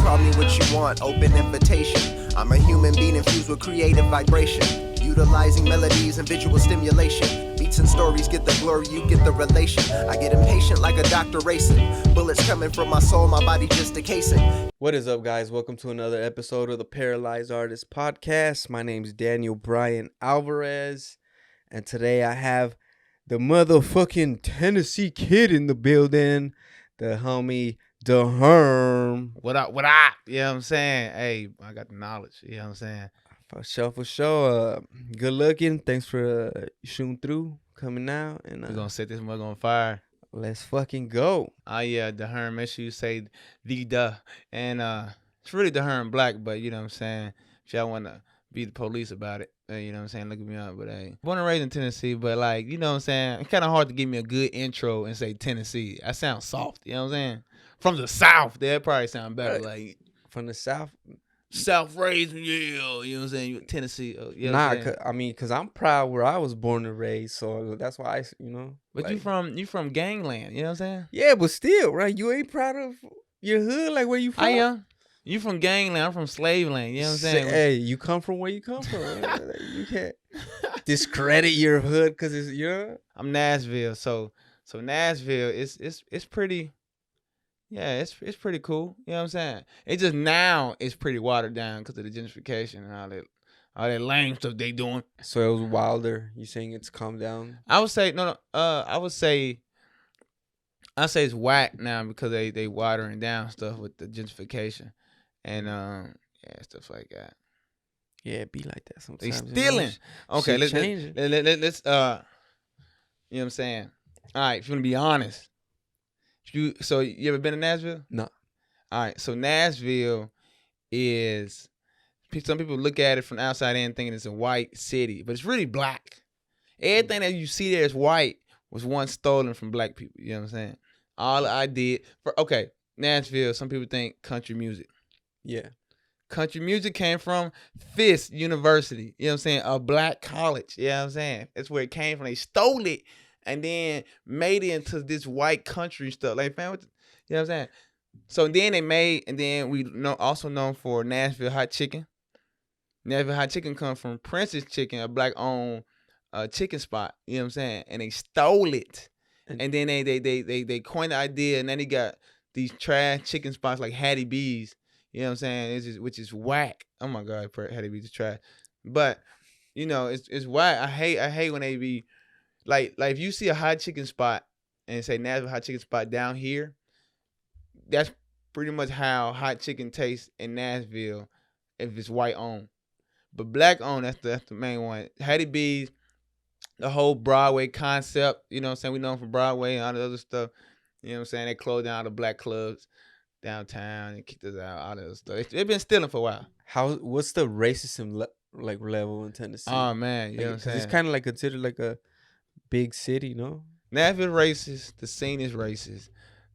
call me what you want, open invitation. I'm a human being infused with creative vibration, utilizing melodies and visual stimulation. Beats and stories get the glory, you get the relation. I get impatient like a doctor racing. Bullets coming from my soul, my body just a casing. What is up, guys? Welcome to another episode of the Paralyzed Artist Podcast. My name is Daniel Bryan Alvarez, and today I have the motherfucking Tennessee kid in the building, the homie Daherm. What up? What up? You know what I'm saying? Hey, I got the knowledge. You know what I'm saying? For sure. Good looking. Thanks for shooting through, coming out. And We're going to set this mug on fire. Let's fucking go. Yeah, Daherm. Make sure you say the. And it's really Daherm Black, but you know what I'm saying? If y'all want to be the police about it, you know what I'm saying? Look me up. But hey, born and raised in Tennessee, but like, you know what I'm saying? It's kind of hard to give me a good intro and say Tennessee. I sound soft. You know what I'm saying? From the South, that probably sound better. Like from the South. South raised, yeah, you know what I'm saying? Tennessee. You know because I'm proud where I was born and raised, so that's why But like, you from gangland, you know what I'm saying? Yeah, but still, right? You ain't proud of your hood, like where you from? I am. You from gangland, I'm from slave land, you know what I'm saying? Hey, you come from where you come from. You can't discredit your hood because it's your. I'm Nashville, so Nashville it's pretty. Yeah, it's pretty cool. You know what I'm saying? It just now it's pretty watered down because of the gentrification and all that lame stuff they doing. So it was wilder. You saying it's calmed down? I would say no. I say it's whack now because they watering down stuff with the gentrification and yeah, stuff like that. Yeah, it be like that sometimes. They stealing. Okay, let's you know what I'm saying? All right, if you want to be honest. So you ever been to Nashville? No. All right. So Nashville is, some people look at it from outside in thinking it's a white city, but it's really black. Everything that you see there is white was once stolen from black people. You know what I'm saying? All I did Nashville. Some people think country music. Yeah. Country music came from Fisk University. You know what I'm saying? A black college. You know what I'm saying? That's where it came from. They stole it. And then made it into this white country stuff. Like, fam, you know what I'm saying? So then we also known for Nashville hot chicken. Nashville hot chicken comes from Prince's Chicken, a black-owned chicken spot. You know what I'm saying? And they stole it. And then they coined the idea, and then they got these trash chicken spots like Hattie B's. You know what I'm saying? Which is whack. Oh my God, Hattie B's is trash. But you know, it's whack. I hate when they be. Like if you see a hot chicken spot and say Nashville hot chicken spot down here, that's pretty much how hot chicken tastes in Nashville if it's white owned. But black owned, that's the main one. Hattie B's, the whole Broadway concept, you know what I'm saying? We know them from Broadway and all the other stuff. You know what I'm saying? They closed down all the black clubs downtown and kicked us out, all that other stuff. They've been stealing for a while. What's the racism level in Tennessee? Oh man, you know what I'm saying? It's kind of like considered like a big city, no? Nashville racist. The scene is racist.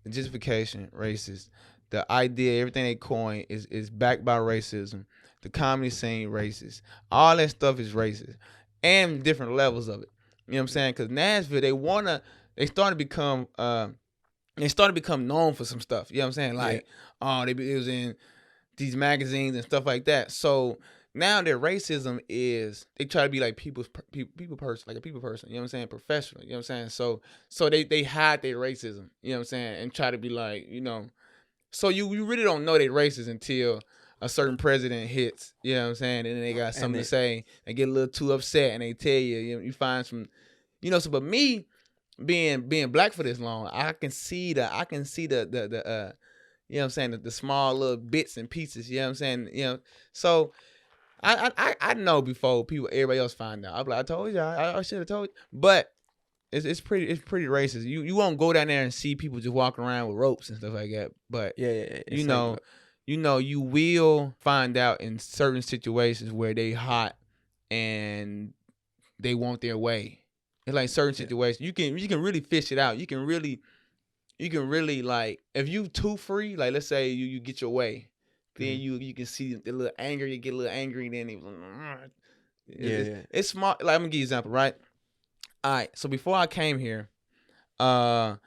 The gentrification racist. The idea, everything they coin is backed by racism. The comedy scene racist. All that stuff is racist, and different levels of it. You know what I'm saying? Because Nashville, they starting to become known for some stuff. You know what I'm saying? Like, it was in these magazines and stuff like that. So now their racism is they try to be like people person, like a people person, you know what I'm saying, professional, you know what I'm saying? So they hide their racism, you know what I'm saying, and try to be like, you know, so you really don't know they're racist until a certain president hits, you know what I'm saying, and then they got something to say, they get a little too upset and they tell you find some, you know, so but me being black for this long, I can see the you know what I'm saying, the small little bits and pieces, you know what I'm saying, you know, so I know before everybody else find out. I'm like, I told you, I should have told you. But it's pretty racist. You won't go down there and see people just walking around with ropes and stuff like that. But yeah. You will find out in certain situations where they hot and they want their way. It's like certain situations you can really fish it out. You can really like if you too free, like let's say you get your way. Then you can see the little anger, you get a little angry, and then it's smart. Like I'm gonna give you an example, right? All right. So before I came out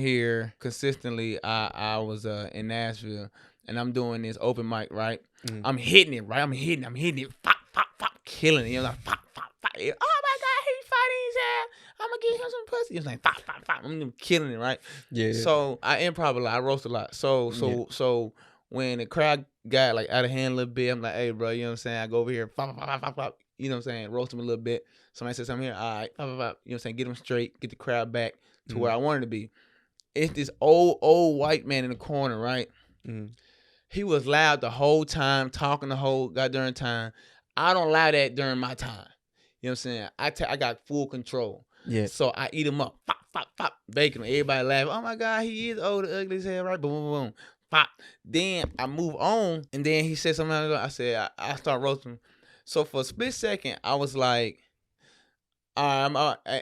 here consistently, I was in Nashville. and I'm doing this open mic, right? I'm hitting it, right? I'm hitting it, pop, pop, pop, killing it. You know, like pop, pop, pop. Oh my God, he's fighting his ass. I'm gonna give him some pussy. It's like pop, pop, pop. I'm killing it, right? Yeah. So I improv a lot. I roast a lot. So when the crowd got like out of hand a little bit, I'm like, hey, bro, you know what I'm saying? I go over here, pop, pop, pop, pop, pop. You know what I'm saying? Roast him a little bit. Somebody says something here, all right, pop, pop, pop. You know what I'm saying? Get him straight, get the crowd back to where I wanted to be. It's this old white man in the corner, right? He was loud the whole time, talking the whole goddamn time. I don't allow that during my time. You know what I'm saying? I got full control. Yeah. So I eat him up. Pop, pop, pop. Bacon him. Everybody laugh. Oh my God, he is old, ugly as hell, right? Boom, boom, boom. Pop. Then I move on, and then he said something. I said, I start roasting him. So for a split second, I was like,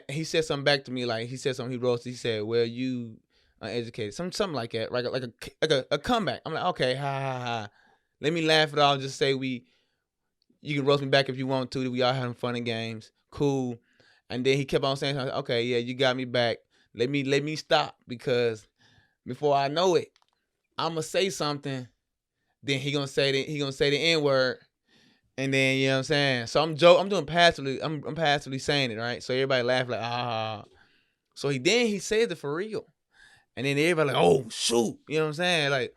he said something back to me. Like, he said something, he roasted. He said, well, you uneducated. Something like that. Like a comeback. I'm like, okay, ha, ha, ha. Let me laugh it off. Just say you can roast me back if you want to. We all having fun and games. Cool. And then he kept on saying, okay, yeah, you got me back. Let me stop, because before I know it, I'ma say something. Then he gonna say the N-word. And then, you know what I'm saying? So I'm doing passively. I'm passively saying it, right? So everybody laugh like, ah. So he said it for real. And then everybody like, oh shoot. You know what I'm saying? Like,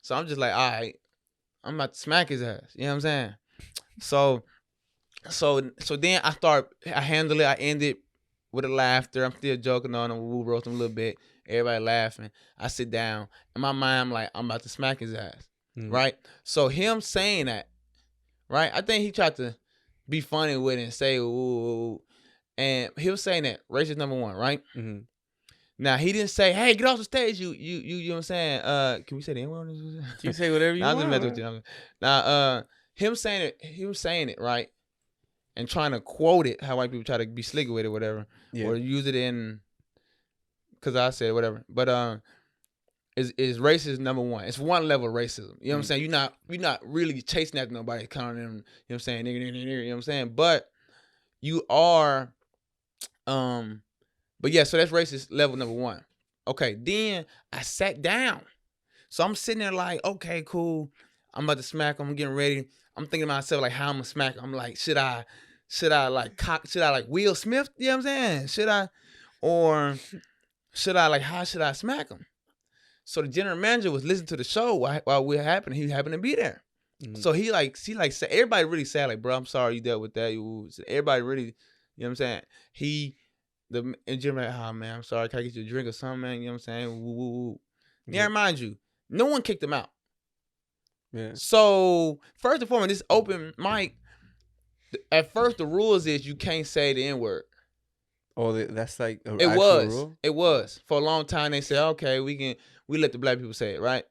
so I'm just like, all right, I'm about to smack his ass. You know what I'm saying? So then I handle it. I end it with a laughter. I'm still joking on him. We roast him a little bit. Everybody laughing. I sit down. In my mind, I'm like, I'm about to smack his ass. Right? So him saying that, right? I think he tried to be funny with it and say, ooh. And he was saying that racist number one, right? Now he didn't say, "Hey, get off the stage." You know what I'm saying? Can we say the N-word? You can say whatever you want. I'm just messing with you. Now, him saying it, he was saying it right, and trying to quote it how white people try to be slick with it, whatever, or use it in, because I said whatever. But is racism number one? It's one level of racism. You know what I'm saying? You're not really chasing after nobody, calling them. You know what I'm saying? Nigga, you know what I'm saying? But you are, But yeah, so that's racist level number one. Okay, then I sat down. So I'm sitting there like, okay, cool. I'm about to smack him. I'm getting ready. I'm thinking to myself like how I'm gonna smack him. I'm like, should I like Will Smith? You know what I'm saying? Should I how should I smack him? So the general manager was listening to the show while we happened. He happened to be there. So he said, everybody really sad, like, bro, I'm sorry you dealt with that. Everybody really, you know what I'm saying? The gym like, oh man, I'm sorry, can I get you a drink or something, man? You know what I'm saying? Woo, woo, woo. Yeah, mind you, no one kicked him out. Yeah. So first and foremost, this open mic, at first the rules is you can't say the N-word. Oh, that's like an actual rule? It was. For a long time they said, okay, we let the black people say it, right?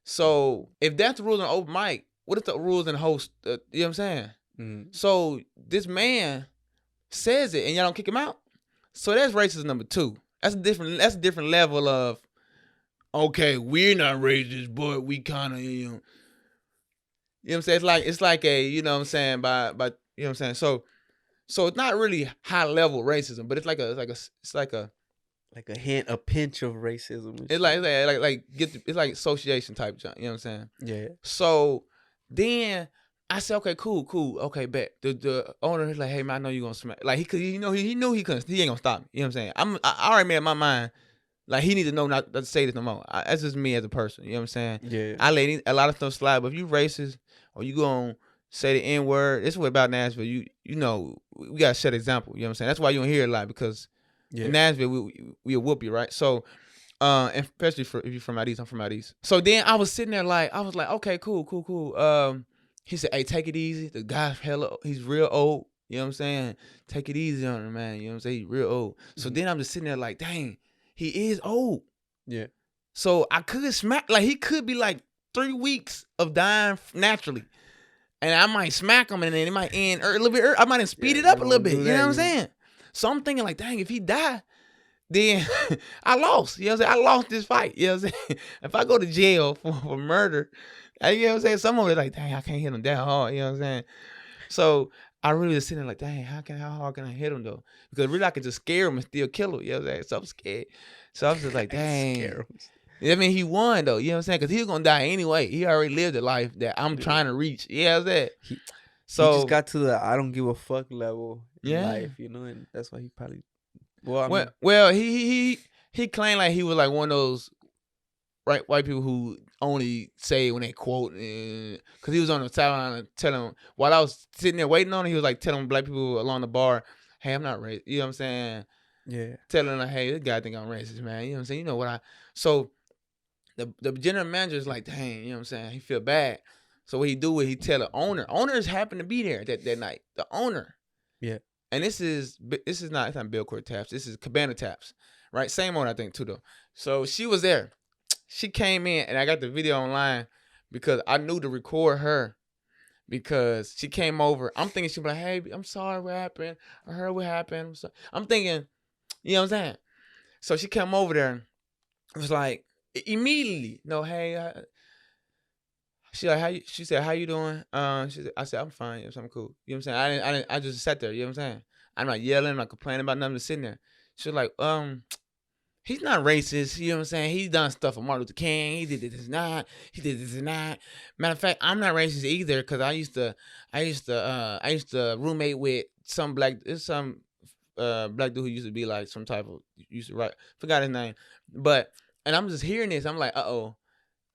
So if that's the rules in open mic, what is the rules in host? You know what I'm saying? So this man says it and y'all don't kick him out. So that's racism number two. That's a different level of, okay, we're not racist, but we kind of, you know what I'm saying? It's like a, you know what I'm saying, by you know what I'm saying? So it's not really high level racism, but it's like a hint, a pinch of racism. It's like association type junk, you know what I'm saying? Yeah. So then I said, okay, cool, okay, bet. The owner is like, hey man, I know you gonna smack. Like he knew he couldn't, he ain't gonna stop me. You know what I'm saying? I already made up my mind. Like he need to know not to say this no more. That's just me as a person. You know what I'm saying? Yeah. I let a lot of stuff slide, but if you racist or you gonna say the N-word, it's what about Nashville. You know, we gotta set example. You know what I'm saying? That's why you don't hear it a lot, because in Nashville we'll whoop you, right? So and especially if you're from out east, I'm from out east. So then I was sitting there like, okay, cool. He said, hey, take it easy. The guy's he's real old. You know what I'm saying? Take it easy on him, man. You know what I'm saying? He's real old. So then I'm just sitting there like, dang, he is old. Yeah. So I could smack, like he could be like 3 weeks of dying naturally. And I might smack him and then it might end a little bit early. I might speed it up a little bit. You know what I'm saying? So I'm thinking like, dang, if he die, then I lost. You know what I'm saying? I lost this fight. You know what I'm saying? If I go to jail for murder, you know what I'm saying? Someone was like, dang, I can't hit him that hard. You know what I'm saying? So I really was sitting there like, dang, how hard can I hit him though? Because really I could just scare him and still kill him. You know what I'm saying? So I'm scared. So I was just like, dang. I mean, he won though. You know what I'm saying? Because he was gonna die anyway. He already lived the life that I'm trying to reach. Yeah, that. He So just got to the I don't give a fuck level in yeah. life, you know, and that's why he probably. Well, I Well, mean, well, he claimed like he was like one of those white people who only say when they quote, because he was on the sideline telling while I was sitting there waiting on him, he was like telling black people along the bar, "Hey, I'm not racist." You know what I'm saying? yeah, Telling them, "Hey, this guy think I'm racist, man." You know what I'm saying? You know what I? So the general manager is like, "Dang," you know what I'm saying? He feel bad. So what he do is he tell the owner. Owners happened to be there that night. The owner. yeah, And this is not, it's not Billcourt Taps. This is Cabana Taps, right? Same owner I think too though. So she was there. She came in and I got the video online because I knew to record her because she came over. I'm thinking she'd be like, "Hey, I'm sorry, what happened? I heard what happened." I'm thinking, you know what I'm saying? So she came over there. It was like immediately, no, hey, she like, she said, "How you doing?" I said, "I'm fine. Yes, I'm cool." You know what I'm saying? I just sat there. You know what I'm saying? I'm not yelling, I'm not complaining about nothing. Just sitting there. She was like, he's not racist. You know what I'm saying? He's done stuff for Martin Luther King. He did this and that. He did this and that. Matter of fact, I'm not racist either because I used to roommate with some black dude who used to be like some type of used to write. Forgot his name, but and I'm just hearing this. I'm like,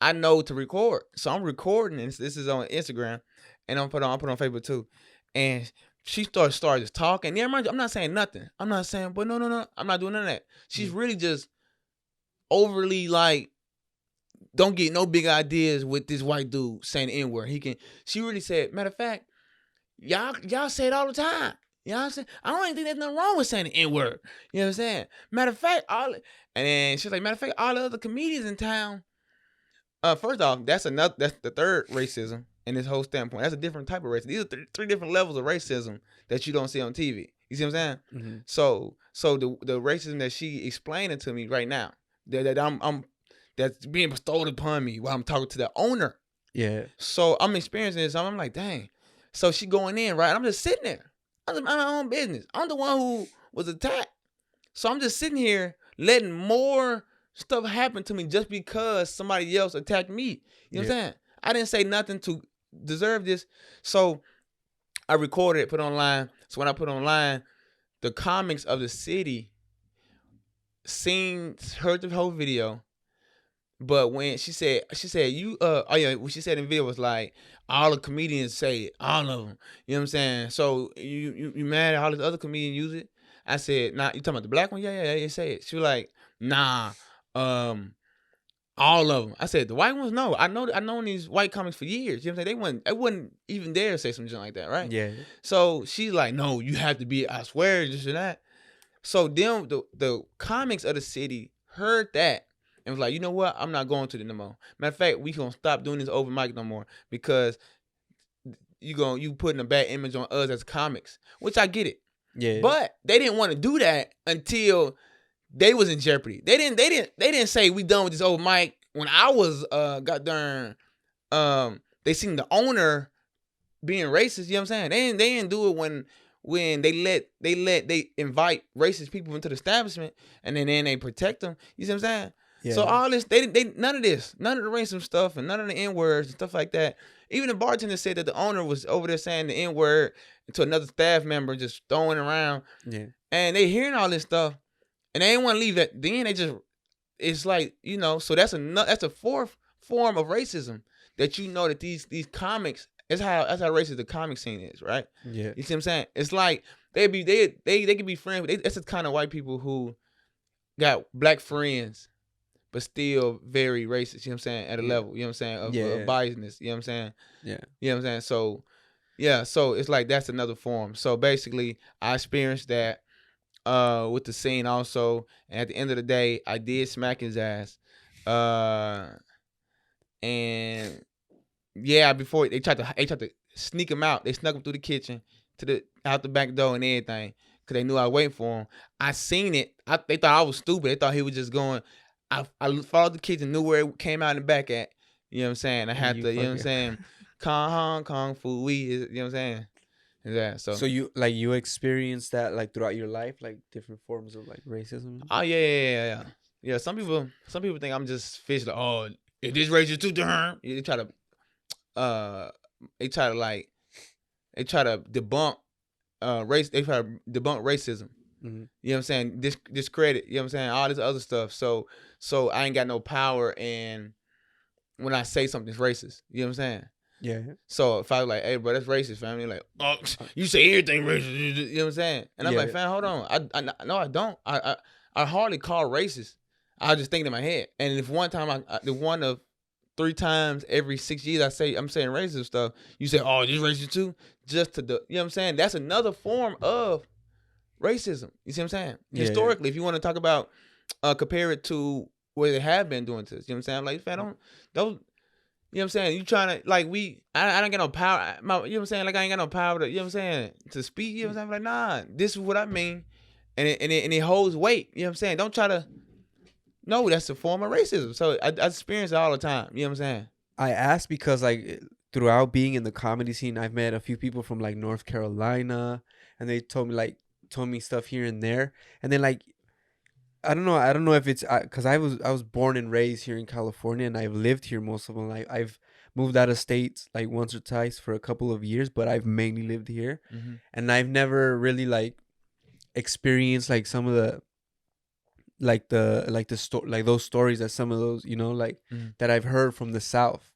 I know to record, so I'm recording. And this is on Instagram, and I put on Facebook too. And she started just talking. Yeah, I'm not saying nothing. I'm not saying, but no. I'm not doing none of that. She's really just overly like, don't get no big ideas with this white dude saying the N-word. She really said, matter of fact, y'all say it all the time. You know what I'm saying? I don't even think there's nothing wrong with saying the N-word. You know what I'm saying? Matter of fact, and then she's like, matter of fact, all the other comedians in town. First off, that's the third racism in this whole standpoint. That's a different type of racism. These are three different levels of racism that you don't see on TV. You see what I'm saying? mm-hmm. So the racism that she explaining to me right now, that I'm that's being bestowed upon me while I'm talking to the owner. Yeah. So I'm experiencing this. I'm like, dang. So she going in, right? I'm just sitting there. I'm my own business. I'm the one who was attacked. So I'm just sitting here letting more stuff happen to me just because somebody else attacked me. You know what I'm saying? I didn't say nothing to deserve this. So I recorded it, put it online. So when I put it online, the comics of the city heard the whole video. But when she said you what she said in the video was like all the comedians say it, all of them. You know what I'm saying? So you mad at all the other comedians use it? I said, nah, you talking about the black one? Yeah, say it. She was like, nah, all of them. I said, the white ones, no. I know these white comics for years. You know what I'm saying? They wouldn't even dare say something like that, right? Yeah. So she's like, no, you have to be, I swear, this and that. So then the comics of the city heard that and was like, you know what? I'm not going to the no more. Matter of fact, we gonna stop doing this open mic no more because you putting a bad image on us as comics, which I get it. Yeah. But they didn't want to do that until they was in jeopardy. They didn't say we done with this open mic when I was they seen the owner being racist. You know what I'm saying? They didn't do it when they invite racist people into the establishment and then they protect them. You see what I'm saying? Yeah. So all this, they none of this, none of the racism stuff and none of the N-words and stuff like that. Even the bartender said that the owner was over there saying the N-word to another staff member, just throwing it around. Yeah. And they hearing all this stuff, and they didn't want to leave that. Then it's like, so that's a fourth form of racism that that these comics. That's how racist the comic scene is, right? Yeah. You see what I'm saying? It's like they can be friends. That's the kind of white people who got black friends, but still very racist. You know what I'm saying? At a level, you know what I'm saying, of biasness. You know what I'm saying? Yeah. You know what I'm saying? So yeah, so it's like that's another form. So basically, I experienced that with the scene also, and at the end of the day, I did smack his ass, and. Yeah, before they tried to sneak him out. They snuck him through the kitchen out the back door and everything because they knew I was waiting for him. I seen it. They thought I was stupid. They thought he was just going. I followed the kitchen, knew where it came out in the back at. You know what I'm saying? I had to, you know what I'm saying? Kung Fu, you know what I'm saying? Yeah. So you experienced that like throughout your life, like different forms of like racism. Oh yeah. Yeah, some people think I'm just fish. Like, oh, is this racist too, Daherm? They try to uh, they try to like they try to debunk race. They try to debunk racism. Mhm. You know what I'm saying? Discredit. You know what I'm saying? All this other stuff. So I ain't got no power, and when I say something's racist, you know what I'm saying? Yeah. So if I was like, hey, bro, that's racist, family, like, oh, you say everything racist, you know what I'm saying? And I'm Yeah. like, fam, hold on, no, I don't. I hardly call racist. I just think in my head. And if one time the one of 3 times every 6 years I'm saying racist stuff, you say, oh, this racist too, just to you know what I'm saying? That's another form of racism. You see what I'm saying? Yeah. Historically, if you want to talk about compare it to what they have been doing to us, you know what I'm saying? I'm like, fam, don't. You know what I'm saying? You trying to, like, I don't get no power. You know what I'm saying? Like, I ain't got no power to, you know what I'm saying? To speak, you know what I'm saying? Like, nah, this is what I mean. And it holds weight. You know what I'm saying? Don't try to, no, that's a form of racism. So I experience it all the time. You know what I'm saying? I asked because like throughout being in the comedy scene, I've met a few people from like North Carolina, and they told me stuff here and there, and then like I don't know if it's because I was born and raised here in California, and I've lived here most of my life. I've moved out of states like once or twice for a couple of years, but I've mainly lived here, and I've never really like experienced like some of the like those stories that some of those like that I've heard from the South.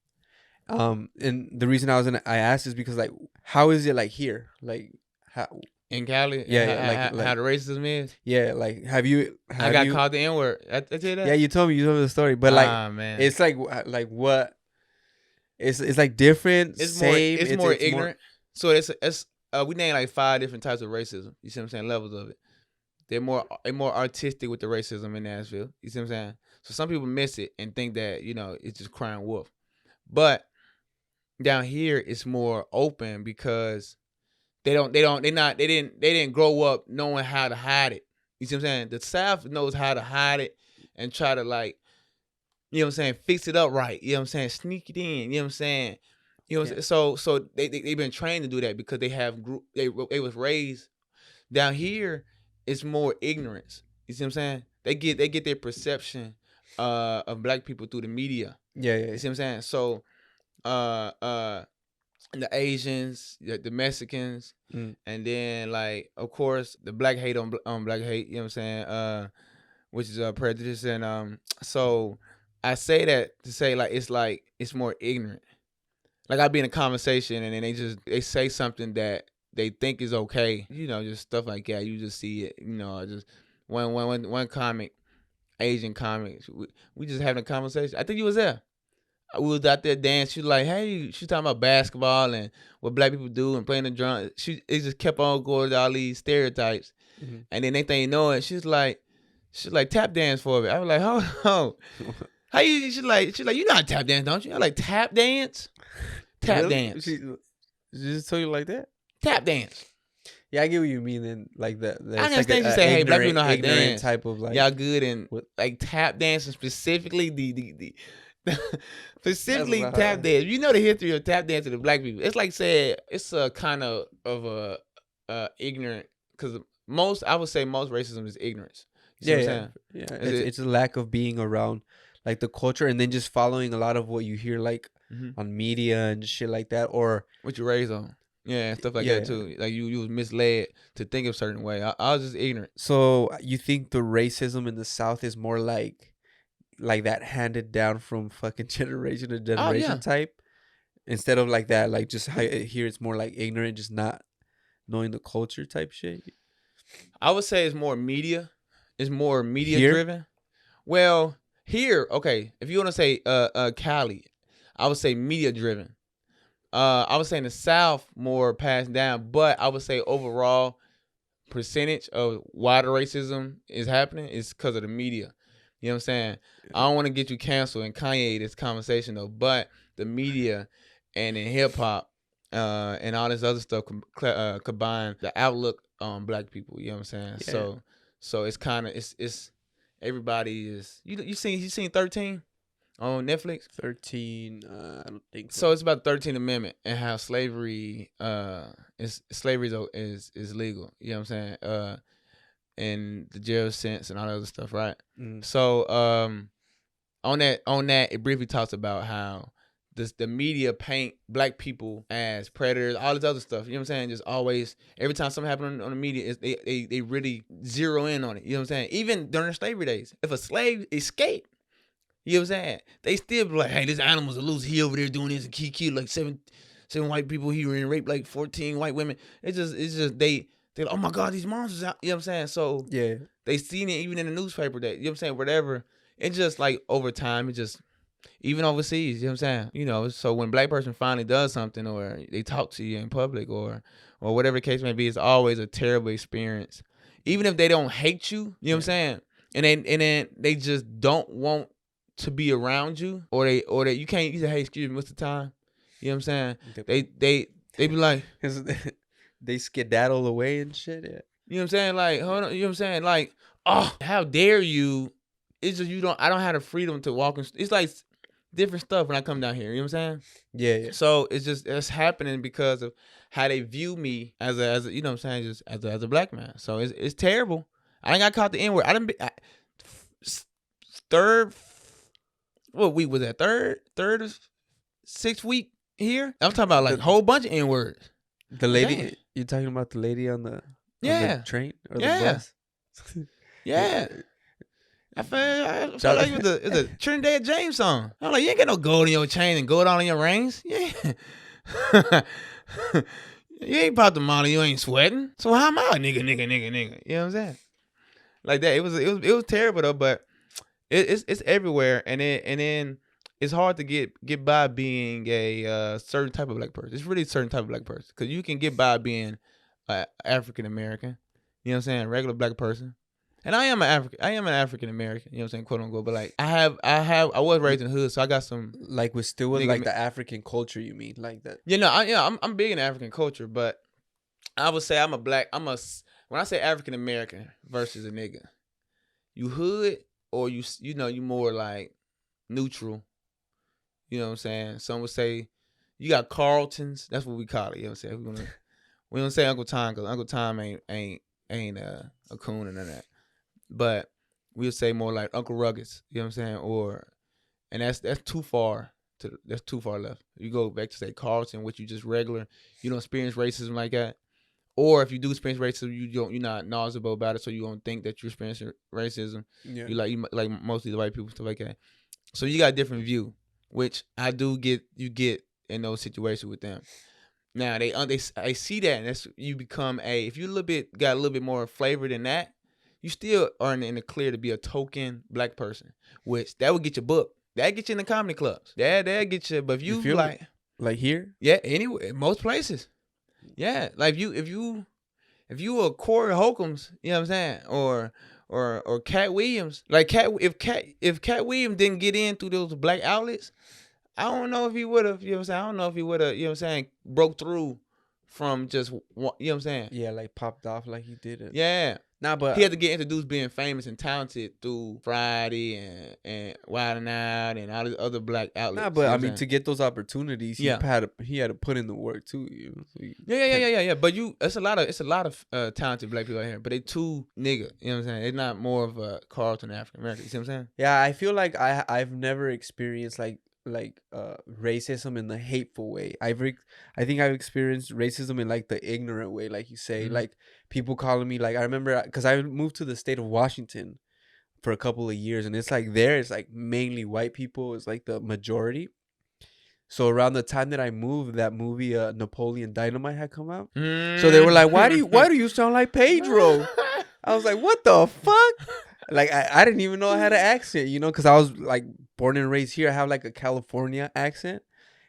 And the reason I asked is because like how is it like here, like how In Cali, yeah, how the racism is. yeah, like I got called the N-word. I tell you that. Yeah, you told me the story, but like man, it's like what it's like different, it's same, it's more ignorant. So it's we named like 5 different types of racism. You see what I'm saying? Levels of it. They're more artistic with the racism in Nashville. You see what I'm saying? So some people miss it and think that it's just crying wolf, but down here it's more open because they didn't grow up knowing how to hide it. You see what I'm saying? The South knows how to hide it and try to like, you know what I'm saying, fix it up right. You know what I'm saying? Sneak it in. You know what I'm saying? You know what I'm saying? So they've been trained to do that because they have they was raised. Down here, it's more ignorance. You see what I'm saying? They get their perception of black people through the media. Yeah. You see what I'm saying? So the Asians, the Mexicans, and then like of course the black hate on black hate. You know what I'm saying? Which is prejudice, and so I say that to say like it's more ignorant. Like I be in a conversation and then they say something that they think is okay. Just stuff like that. You just see it. Just one comic, Asian comic. We just having a conversation. I think you was there. We was out there dancing. She was like, hey, she talking about basketball and what black people do and playing the drum. It just kept on going to all these stereotypes. And then next thing you know it, she's like tap dance for me. I was like, hold on. How you? She's like, you know how to tap dance, don't you? I like tap dance. Tap Really? dance. She just told you like that? Tap dance. Yeah, I get what you mean. Then like that. I understand you say, hey, black people know how to dance. Type of like y'all good and like tap dancing specifically the specifically tap dance. You know the history of tap dance to the black people. It's like saying it's a kind of a ignorant because I would say most racism is ignorance. You see what I'm saying? Yeah. It's a lack of being around like the culture and then just following a lot of what you hear like on media and shit like that or what you raised on. Yeah, and stuff like that too. Like you was misled to think of a certain way. I was just ignorant. So you think the racism in the South is more like that handed down from fucking generation to generation type instead of like that, like just here it's more like ignorant, just not knowing the culture type shit? I would say it's more media. It's more media here? driven. Well, here, okay, if you want to say Cali, I would say media driven. I would say in the South more passed down, but I would say overall percentage of why the racism is happening is because of the media. You know what I'm saying? I don't want to get you canceled and Kanye this conversation though, but the media and in hip hop and all this other stuff combine the outlook on black people. You know what I'm saying? Yeah. So it's kind of it's everybody is you seen 13 on Netflix? 13, I don't think so. So it's about the 13th Amendment and how slavery is legal. You know what I'm saying? and the jail sentence and all that other stuff, right? Mm. So on that, it briefly talks about how the media paint black people as predators, all this other stuff. You know what I'm saying? Just always, every time something happens on the media, they really zero in on it. You know what I'm saying? Even during slavery days, if a slave escaped, you know what I'm saying? They still be like, hey, this animal's a loose. He over there doing this and he killed like seven white people here and raped like 14 white women. It's just they like, oh my God, these monsters out. You know what I'm saying? So Yeah. they seen it even in the newspaper that, you know what I'm saying, whatever. It's just like over time, it just, even overseas, you know what I'm saying? You know, so when a black person finally does something or they talk to you in public or whatever the case may be, it's always a terrible experience. Even if they don't hate you, you know what I'm saying? And then they just don't want to be around you, or they you can't, you say, hey, excuse me, what's the time? You know what I'm saying? They be like, they skedaddle away and shit. Yeah. you know what I'm saying? Like, hold on, you know what I'm saying? Like, oh, how dare you? It's just I don't have the freedom to walk in. It's like different stuff when I come down here. You know what I'm saying? Yeah. So it's happening because of how they view me as a you know what I'm saying, just as a black man. So it's terrible. I ain't got caught the N-word. Third, what week was that? Third or sixth week here. I'm talking about like a whole bunch of N-words. The lady, Dang. you're talking about the lady on the train or the bus? Yeah. I feel like it's a Trinidad James song. I'm like, you ain't got no gold in your chain and gold all in your rings. Yeah. You ain't popped the molly, you ain't sweating. So how am I nigga? You know what I'm saying? Like that. It was terrible though, but it's everywhere, and then it's hard to get by being a certain type of black person. It's really a certain type of black person, because you can get by being African American. You know what I'm saying? Regular black person. And I am an African American, you know what I'm saying, quote unquote. But like I was raised in the hood, so I got some, like with still with like the African culture, you mean, like that? You know, I'm big in African culture, but I would say when I say African American versus a nigga, you hood, or you know, you more like neutral. You know what I'm saying? Some would say you got Carltons. That's what we call it. You know what I'm saying? We don't say Uncle Tom, because Uncle Tom ain't a coon or none of that. But we'll say more like Uncle Ruggeds. You know what I'm saying? And that's too far that's too far left. You go back to say Carlton, which you just regular. You don't experience racism like that. Or if you do experience racism, you're not knowledgeable about it, so you don't think that you're experiencing racism. Yeah. You like mostly the white people, stuff like that. So you got a different view, which I do get. You get in those situations with them. Now I see that, and that's, you become if you got a little bit more flavor than that, you still are in the clear to be a token black person, which that would get you booked. That get you in the comedy clubs. That get you. But if you feel like here, yeah, anywhere, most places, yeah. Like if you were Corey Holcombs, you know what I'm saying, or Cat Williams, like if Cat Williams didn't get in through those black outlets, I don't know if he would have, you know what I'm saying, I don't know if he would have, you know what I'm saying, broke through from just, you know what I'm saying? Yeah, like popped off like he did it. Yeah. Nah, but he had to get introduced being famous and talented through Friday and Wild 'N Out and all these other black outlets. Nah, but I mean, to get those opportunities, he had to put in the work too. You know? So yeah. But it's a lot of talented black people out here, but they too nigga. You know what I'm saying? It's not more of a Carlton African American. You see what I'm saying? Yeah, I feel like I've never experienced like racism in the hateful way. I think I've experienced racism in like the ignorant way, like you say, Mm-hmm. like people calling me, like I remember because I moved to the state of Washington for a couple of years, and it's like it's like mainly white people. It's like the majority. So around the time that I moved, that movie Napoleon Dynamite had come out. So they were like, why do you sound like Pedro? I was like, what the fuck? Like, I didn't even know I had an accent, you know, because I was like born and raised here. I have like a California accent.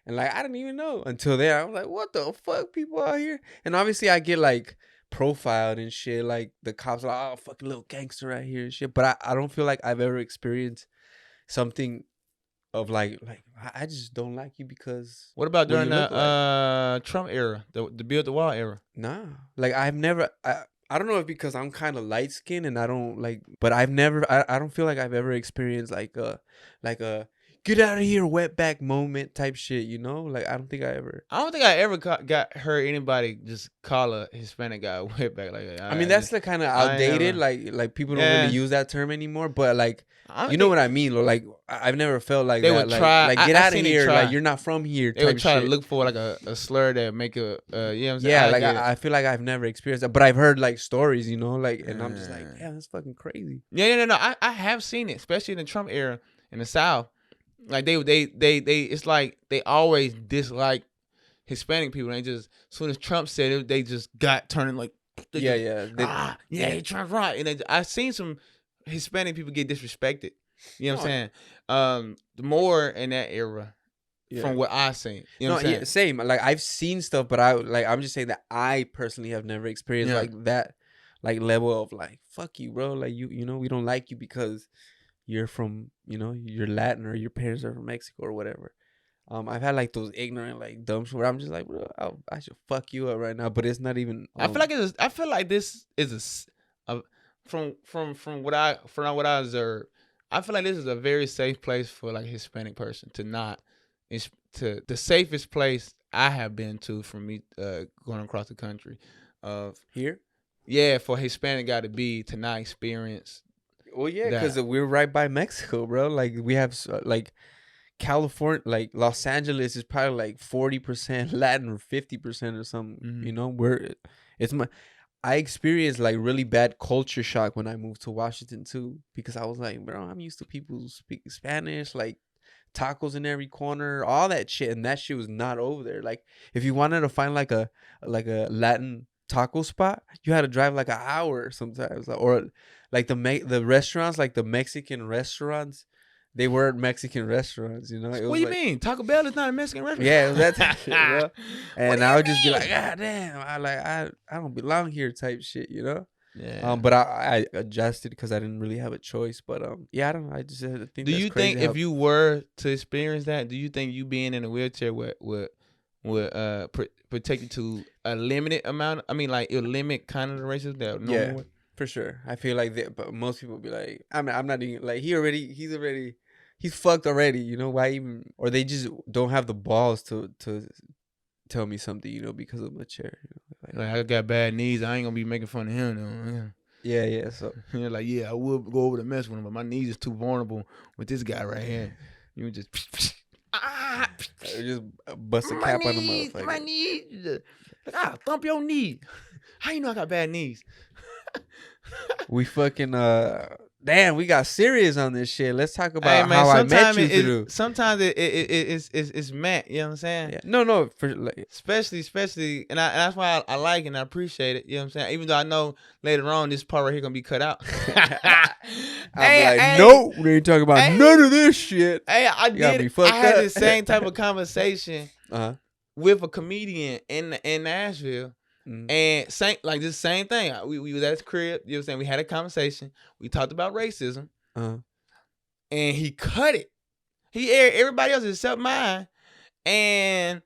And like, I didn't even know until then. I was like, what the fuck, people out here? And obviously I get like profiled and shit. Like the cops are like, oh, fucking little gangster right here and shit. But I don't feel like I've ever experienced something of like I just don't like you because. What about during the like. Trump era, the Build the Wall era? Nah, like I've never. I don't know if because I'm kind of light skinned and I don't like, but I've never. I don't feel like I've ever experienced like a get out of here, wetback moment type shit, you know? Like, I don't think I ever. got heard anybody just call a Hispanic guy a wetback like that. I mean, that's the kind of outdated, like people don't really use that term anymore. But like, you know what I mean? Like, I've never felt like they that. would try. Like, get out of here. Like, you're not from here. They would try shit. to look for like a slur that make a, you know what I'm saying? Yeah, like I feel like I've never experienced that, but I've heard like stories, you know, like, and I'm just like, yeah, that's fucking crazy. Yeah, no. I have seen it, especially in the Trump era in the South. Like they it's like they always dislike Hispanic people. And they just, as soon as Trump said it, they just got turning like, Trump's right. And I've seen some Hispanic people get disrespected. You know what I'm saying? The more in that era, from what I've seen. You know what I'm saying? Yeah, same. Like I've seen stuff, but I'm just saying that I personally have never experienced like that, like level of like, fuck you, bro. Like you know, we don't like you because you're from, you know, you're Latin or your parents are from Mexico or whatever. I've had like those ignorant, like dumb shit where I'm just like, bro, I should fuck you up right now, but it's not even. I feel like this is from what I observed. I feel like this is a very safe place for like a Hispanic person to not. It's the safest place I have been to from me going across the country. Here? Yeah, for a Hispanic guy to not experience. Well, yeah, because we're right by Mexico, bro. Like we have like California, like Los Angeles is probably like 40% Latin or 50% or something. Mm-hmm. You know, I experienced like really bad culture shock when I moved to Washington too, because I was like, bro, I'm used to people who speak Spanish, like tacos in every corner, all that shit, and that shit was not over there. Like if you wanted to find like a Latin taco spot, you had to drive like an hour sometimes, or like the restaurants, like the Mexican restaurants, they weren't Mexican restaurants, you know. What do you mean? Taco Bell is not a Mexican restaurant? Yeah, it was that type shit, bro. And I would just be like, God damn, I don't belong here type shit, you know. Yeah. But I adjusted because I didn't really have a choice. But yeah, I don't know. I just think. Do you think if you were to experience that, do you think you being in a wheelchair would protect you to a limited amount? I mean, like it'll limit kind of the racism that normal way? For sure. I feel like but most people be like, I'm not even like he's fucked already. You know why even? Or they just don't have the balls to tell me something, you know, because of my chair. You know? Like I got bad knees. I ain't gonna be making fun of him though. Yeah. So you're like, I would go over to mess with him, but my knees is too vulnerable with this guy right here. You just just bust a cap on the motherfucker. My knees. Like, thump your knee. How you know I got bad knees? We fucking damn, we got serious on this shit. Let's talk about how I met you through. Sometimes it's meant, you know what I'm saying? Yeah. No, for like, especially, and that's why I like it and I appreciate it. You know what I'm saying? Even though I know later on this part right here gonna be cut out. No, we ain't talking about none of this shit. Hey, I had the same type of conversation with a comedian in Nashville. And this same thing. We was at his crib, you know what I'm saying? We had a conversation. We talked about racism. And he cut it. He aired everybody else except mine. And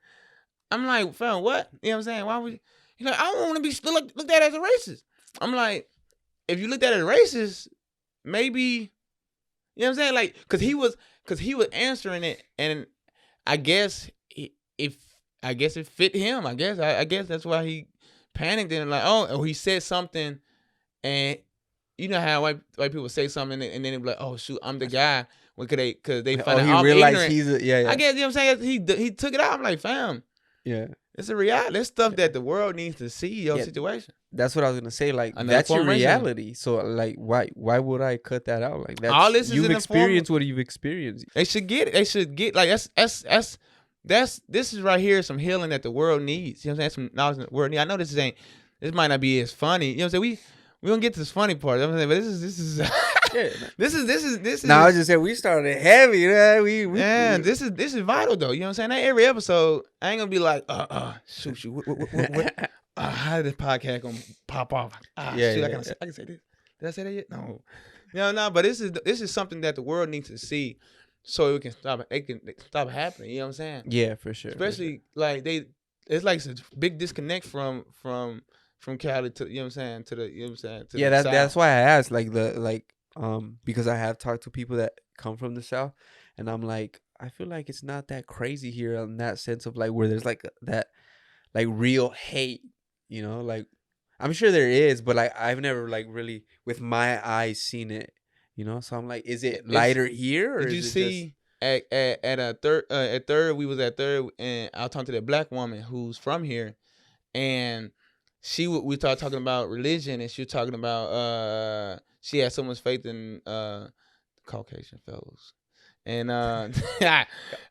I'm like, fam, what? You know what I'm saying? Why would you? He's like, I don't want to be looked at as a racist. I'm like, if you looked at it as racist, maybe, you know what I'm saying? Like, cause he was answering it, and I guess it fit him. I guess that's why he panicked and like, he said something, and you know how white people say something and then they be like, oh shoot, I'm the guy. Because they find out I'm ignorant. He's I guess, you know what I'm saying? He took it out. I'm like, fam. Yeah. It's a reality. It's stuff that the world needs to see your situation. That's what I was gonna say. Like, that's your reality. So like, why would I cut that out? Like, that's, all this is you've experienced what you've experienced. They should get it. They should get like this is right here some healing that the world needs. You know what I'm saying? Some knowledge that the world needs. I know this might not be as funny. You know what I'm saying? We don't get to this funny part. You know what I'm saying? But this is this is. Now I just said we started heavy. You know? This is vital though. You know what I'm saying? Not every episode, I ain't gonna be like, shoot. What? How did this podcast gonna pop off? I can say this. Did I say that yet? No. But this is something that the world needs to see, so it can stop happening. You know what I'm saying? Yeah, for sure. Especially like it's like a big disconnect from Cali to, you know what I'm saying, to the, you know what I'm saying, to the South. That's why I asked because I have talked to people that come from the South, and I'm like, I feel like it's not that crazy here in that sense of like where there's like that like real hate, like I'm sure there is, but like I've never like really with my eyes seen it, So I'm like, is it It's lighter here or Did you is it just see at a third at third we was at third and I was talking to that black woman who's from here and we started talking about religion and she was talking about she had so much faith in Caucasian fellows and and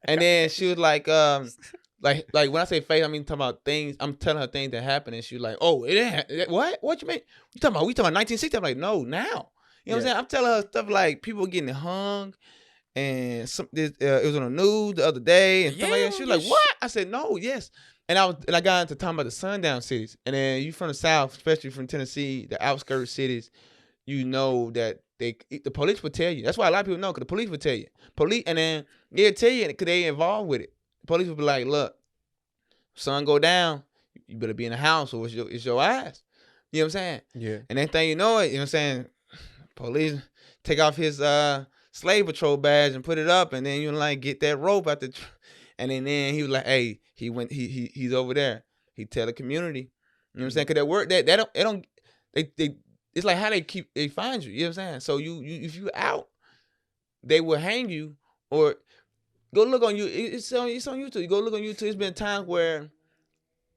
then she was like when I say faith I mean talking about things I'm telling her things that happened and she was like oh what you mean we talking about 1960 I'm like no now you know what I'm saying I'm telling her stuff like people getting hung and it was on the news the other day and stuff like that. She was like, "What?" I said, "No, yes." And I got into talking about the sundown cities. And then you from the South, especially from Tennessee, the outskirts cities, you know that the police would tell you. That's why a lot of people know because the police would tell you. And then they'll tell you because they involved with it. The police would be like, "Look, sun go down, you better be in the house or it's your ass." You know what I'm saying? Yeah. And then thing you know it, you know what I'm saying? Police take off his slave patrol badge and put it up, and then you like get that rope out the, and then he was like, hey, he's over there. He tell the community, you know what I'm saying? Cause that work they don't it's like how they find you, you know what I'm saying? So you if you out, they will hang you or go look on you. It's on YouTube. You go look on YouTube. It's been times where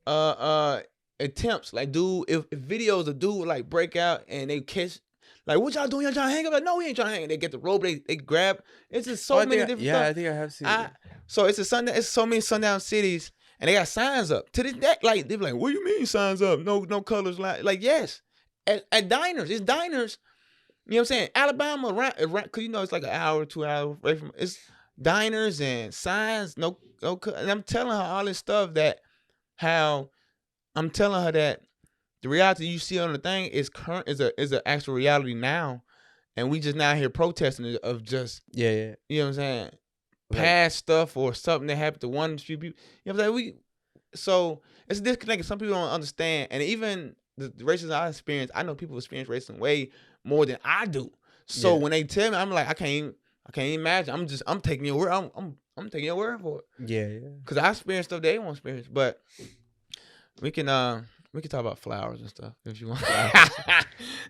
attempts like if videos of dude like break out and they catch. Like, what y'all doing? Y'all trying to hang? I'm like, no, we ain't trying to hang. They get the rope, they grab. It's just so many different stuff. Yeah, I think I have seen it. So it's so many sundown cities, and they got signs up. To this day, like, they be like, what do you mean signs up? No colors. Like yes. At diners. It's diners. You know what I'm saying? Alabama, around, because you know it's like an hour, 2 hours away from it's diners and signs, no, and I'm telling her all this stuff I'm telling her that the reality you see on the thing is an actual reality now, and we just now here protesting it of just yeah. You know what I'm saying? Past stuff or something that happened to one few people. You know what I'm saying? So it's a disconnect. Some people don't understand, and even the racism I experience, I know people experience racism way more than I do. So when they tell me, I'm like, I can't imagine. I'm taking your word. I'm taking your word for it. Yeah. Because I experienced stuff they won't experience, but we can talk about flowers and stuff if you want.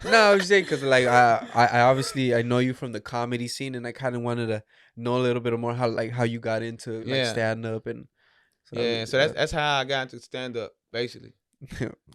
No, I was saying because like I obviously I know you from the comedy scene, and I kind of wanted to know a little bit more how you got into like stand up and so that's how I got into stand up basically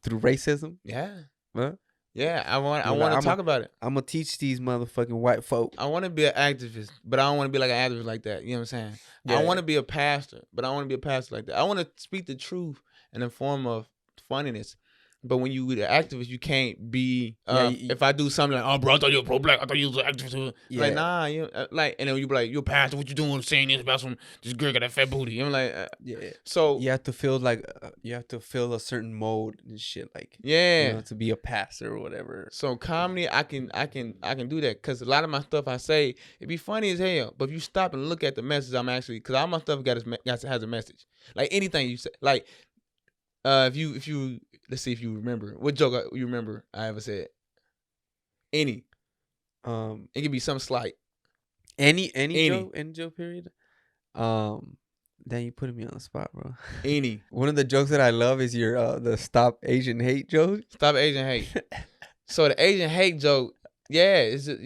through racism. Yeah. Huh? Yeah, I want to talk about it. I'm gonna teach these motherfucking white folk. I want to be an activist, but I don't want to be like an activist like that. You know what I'm saying? Yeah. I want to be a pastor, but I don't want to be a pastor like that. I want to speak the truth in the form of funniness. But when you the activist, you can't be. If I do something like, "Oh, bro, I thought you were pro-black. I thought you was an activist." Yeah. Like, nah, and then you be like, "You're a pastor. What you doing saying this about this girl got that fat booty?" I'm like, yeah. So you have to feel like you have to feel a certain mode and shit, like to be a pastor or whatever. So comedy, I can do that because a lot of my stuff I say it be funny as hell. But if you stop and look at the message, because all my stuff has a message. Like anything you say, like if you. Let's see if you remember. What joke you remember I ever said? Any. It could be some slight. Any joke period. Then you putting me on the spot, bro. Any. One of the jokes that I love is your the stop Asian hate joke. Stop Asian hate. So the Asian hate joke, is Tell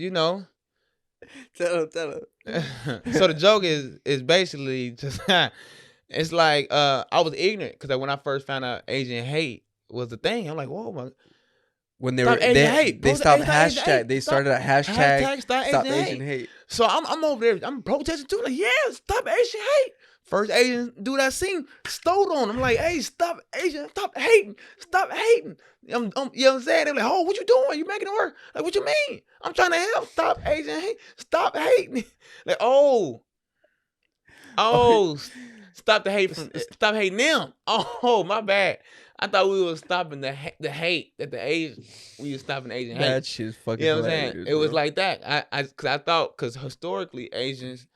him. So the joke is basically just it's like I was ignorant because when I first found out Asian hate was the thing. I'm like, whoa, my. When they stopped hashtag. They started a hashtag stop Asian hate. So I'm over there. I'm protesting too. Like, stop Asian hate. First Asian dude I seen stole on. I'm like, hey, stop Asian, stop hating. You know what I'm saying? They're like, oh, what you doing? You making it work? Like, what you mean? I'm trying to help. Stop Asian hate. Stop hating. Like, stop the hate stop hating them. Oh, my bad. I thought we were stopping the hate that we were stopping Asian hate. That shit's fucking. You know what I'm saying? It was like that. Because historically Asians.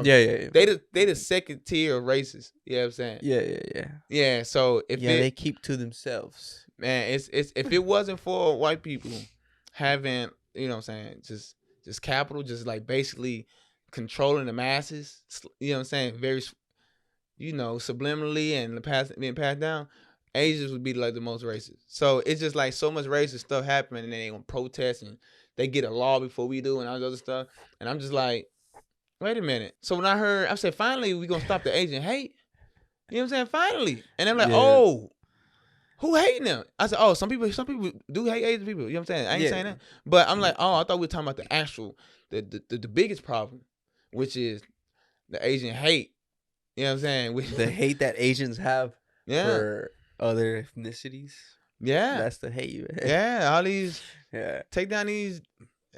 Yeah. They the second tier of races. You know what I'm saying? Yeah. Yeah. So if they keep to themselves, man, it's if it wasn't for white people having, you know what I'm saying, just capital, just like basically controlling the masses. You know what I'm saying? Very, subliminally and being passed down. Asians would be like the most racist. So it's just like so much racist stuff happening, and then they gonna protest and they get a law before we do and all this other stuff. And I'm just like, wait a minute. So when I said, finally we gonna stop the Asian hate. You know what I'm saying? Finally. And I'm like, oh, who hating them? I said, oh, some people do hate Asian people. You know what I'm saying? I ain't saying that. But I'm like, oh, I thought we were talking about the actual, the biggest problem, which is the Asian hate. You know what I'm saying? The hate that Asians have for other ethnicities. Yeah. That's the hate. Yeah. All these, take down these.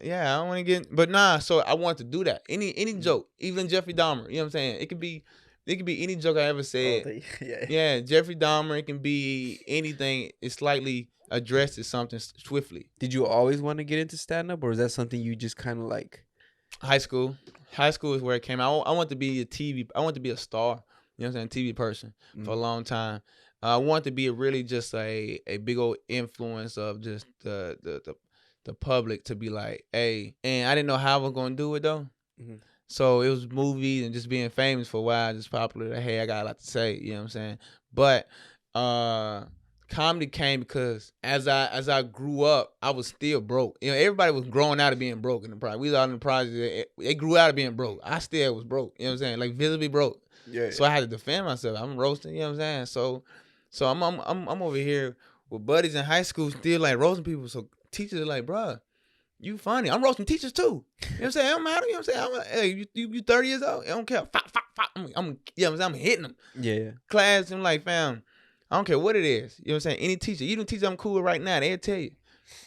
Yeah, I don't want to get, but nah. So I want to do that. Any joke, even Jeffrey Dahmer. You know what I'm saying? It could be any joke I ever said. Yeah, Jeffrey Dahmer. It can be anything. It slightly addresses something swiftly. Did you always want to get into stand up, or is that something you just kind of like? High school. High school is where it came out. I want to be I want to be a star. You know what I'm saying? TV person for a long time. I want to be really just a big old influence of just the public to be like, hey, and I didn't know how I was gonna do it though. Mm-hmm. So it was movies and just being famous for a while, just popular. Like, hey, I got a lot to say. You know what I'm saying? But comedy came because as I grew up, I was still broke. You know, everybody was growing out of being broke in the project. We was out in the project. They grew out of being broke. I still was broke. You know what I'm saying? Like visibly broke. Yeah. So I had to defend myself. I'm roasting. You know what I'm saying? So I'm over here with buddies in high school still like roasting people. So teachers are like, bruh, you funny. I'm roasting teachers too. You know what I'm saying? It don't matter. You know what I'm saying? Hey, you 30 years old? I don't care. I'm you know what I'm saying? I'm hitting them. Yeah. Class, I'm like, fam, I don't care what it is. You know what I'm saying? Any teacher, even teacher I'm cool with right now, they'll tell you.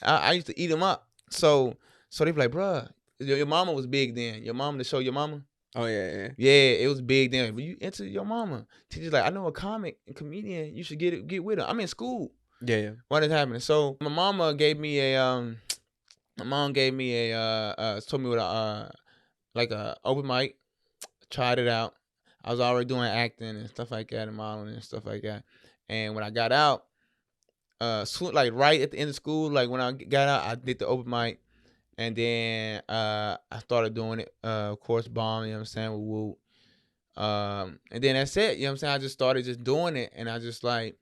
I used to eat them up. So they be like, bruh, your mama was big then. Your mama, to show your mama. Oh, yeah. Yeah, it was big then. When you enter your mama, teacher's like, I know a comic and comedian. You should get with her. I'm in school. Yeah. What is happening? So my mama gave me told me with a open mic. Tried it out. I was already doing acting and stuff like that and modeling and stuff like that. And when I got out, like right at the end of school, like when I got out, I did the open mic. And then I started doing it, of course, bomb, you know what I'm saying, with Woo. And then that's it, you know what I'm saying? I just started just doing it, and I just like,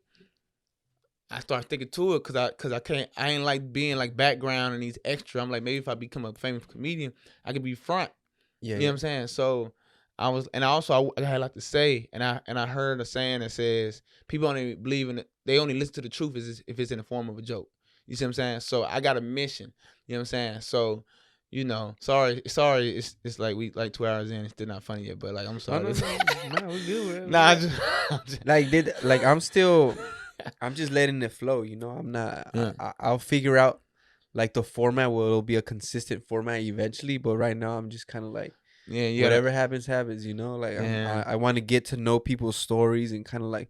I started sticking to it because I ain't like being like background and these extra. I'm like, maybe if I become a famous comedian, I could be front. Yeah. You know what I'm saying? So I had a lot to say, and I heard a saying that says people only believe in it, they only listen to the truth if it's in the form of a joke. You see what I'm saying? So I got a mission. You know what I'm saying? So, sorry, it's like we like 2 hours in, it's still not funny yet, but like I'm sorry. No, we're good. Nah, I'm just letting it flow, I'm not I'll figure out like the format where it'll be a consistent format eventually, but right now I'm just kind of like whatever happens, like I want to get to know people's stories and kind of like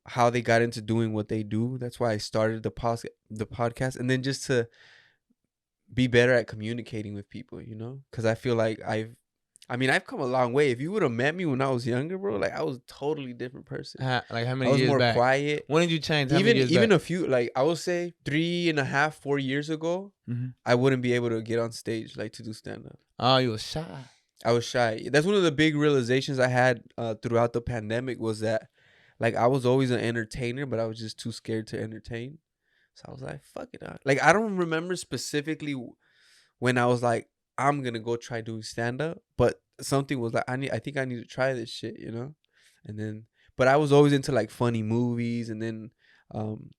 how they got into doing what they do. That's why I started the podcast, and then just to be better at communicating with people, because I feel like I've come a long way. If you would have met me when I was younger, bro, like I was a totally different person. Like how many years back? I was more quiet. When did you change? Even a few, like I would say 3.5, 4 years ago, I wouldn't be able to get on stage like to do stand up. Oh, you were shy. I was shy. That's one of the big realizations I had throughout the pandemic was that. Like, I was always an entertainer, but I was just too scared to entertain. So I was like, fuck it. Like, I don't remember specifically when I was like, I'm going to go try doing stand-up. But something was like, I think I need to try this shit, And then, but I was always into, like, funny movies. And then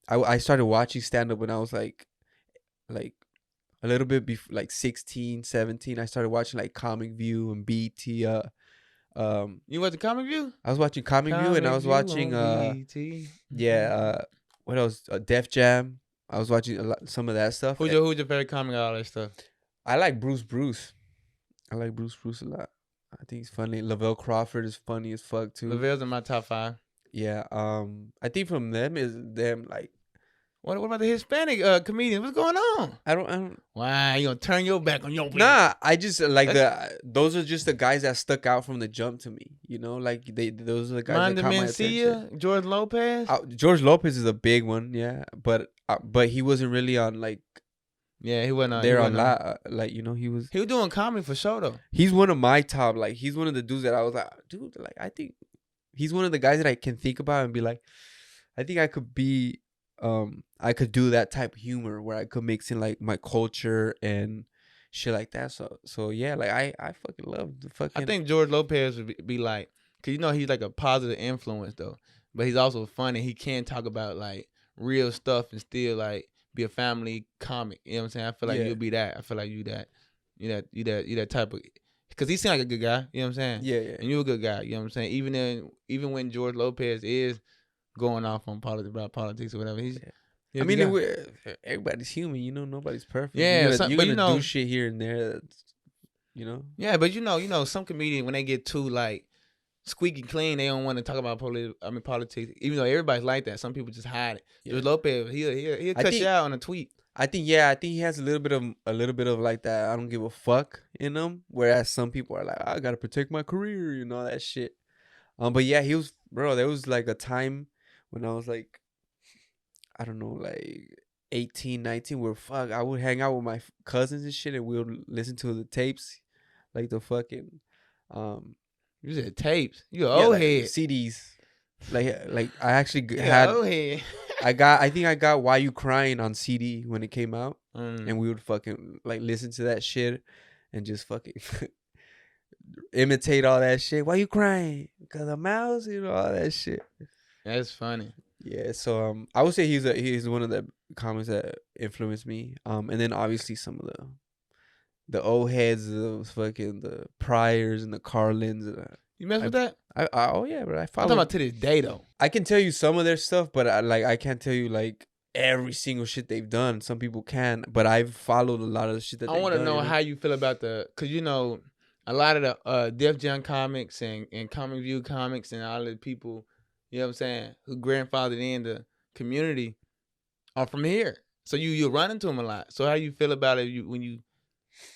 I started watching stand-up when I was, like a little bit before, like, 16, 17. I started watching, like, Comic View and BT, you went to Comic View? I was watching Comic View and I was watching what else? Def Jam. I was watching some of that stuff. Who's your favorite comic out of that stuff? I like Bruce. I like Bruce a lot. I think he's funny. Lavelle Crawford is funny as fuck too. Lavelle's in my top 5. Yeah. I think from them like. What about the Hispanic comedians? What's going on? I don't. Why you gonna turn your back on your people? Nah, I just like those are just the guys that stuck out from the jump to me. Like those are the guys that caught my attention. George Lopez. George Lopez is a big one, yeah, but he wasn't really on like Yeah, he wasn't. There a lot. Like, you know, he was doing comedy for sure though. he's one of my top. Like, he's one of the dudes that I was like, dude, like, I think he's one of the guys that I can think about and be like, I think I could be, I could do that type of humor where I could mix in like my culture and shit like that. So yeah, like I fucking love the fucking. I think George Lopez would be like, cause you know he's like a positive influence though, but he's also funny. He can talk about like real stuff and still like be a family comic. You know what I'm saying? I feel like Yeah. you'll be that. I feel like you that type of. Cause he seemed like a good guy. You know what I'm saying? Yeah. And you a good guy. You know what I'm saying? Even when George Lopez is going off on politics or whatever, he's. I mean, everybody's human, you know. Nobody's perfect. Yeah, you're gonna do shit here and there. That's, you know. Yeah, but you know, some comedians when they get too like squeaky clean, they don't want to talk about politics. Even though everybody's like that, some people just hide it. Yeah. George Lopez, he'll cut you out on a tweet. I think he has a little bit of like that. I don't give a fuck in him. Whereas some people are like, I gotta protect my career, you know, that shit. But yeah, he was, bro. There was like a time when I was like, I don't know, like 18, 19, where fuck, I would hang out with my cousins and shit, and we would listen to the tapes, like the fucking, You said tapes. You an yeah, old like head. CDs. Like I actually Yeah, old head. I think I got Why You Crying on CD when it came out, Mm. and we would fucking like listen to that shit and just fucking imitate all that shit. Why you crying? Because a mouse, you know, all that shit. That's funny. Yeah, so I would say he's one of the comics that influenced me. And then obviously some of the old heads of fucking the Pryors and the Carlins. You mess with that? Oh yeah, but I I'm follow. talking about to this day though. I can tell you some of their stuff, but I can't tell you like every single shit they've done. Some people can, but I've followed a lot of the shit that I want to know how you feel about cause you know a lot of the Def Jam comics and Comic View comics and all the people, you know what I'm saying, who grandfathered in the community are from here. So you run into them a lot. So how you feel about it when you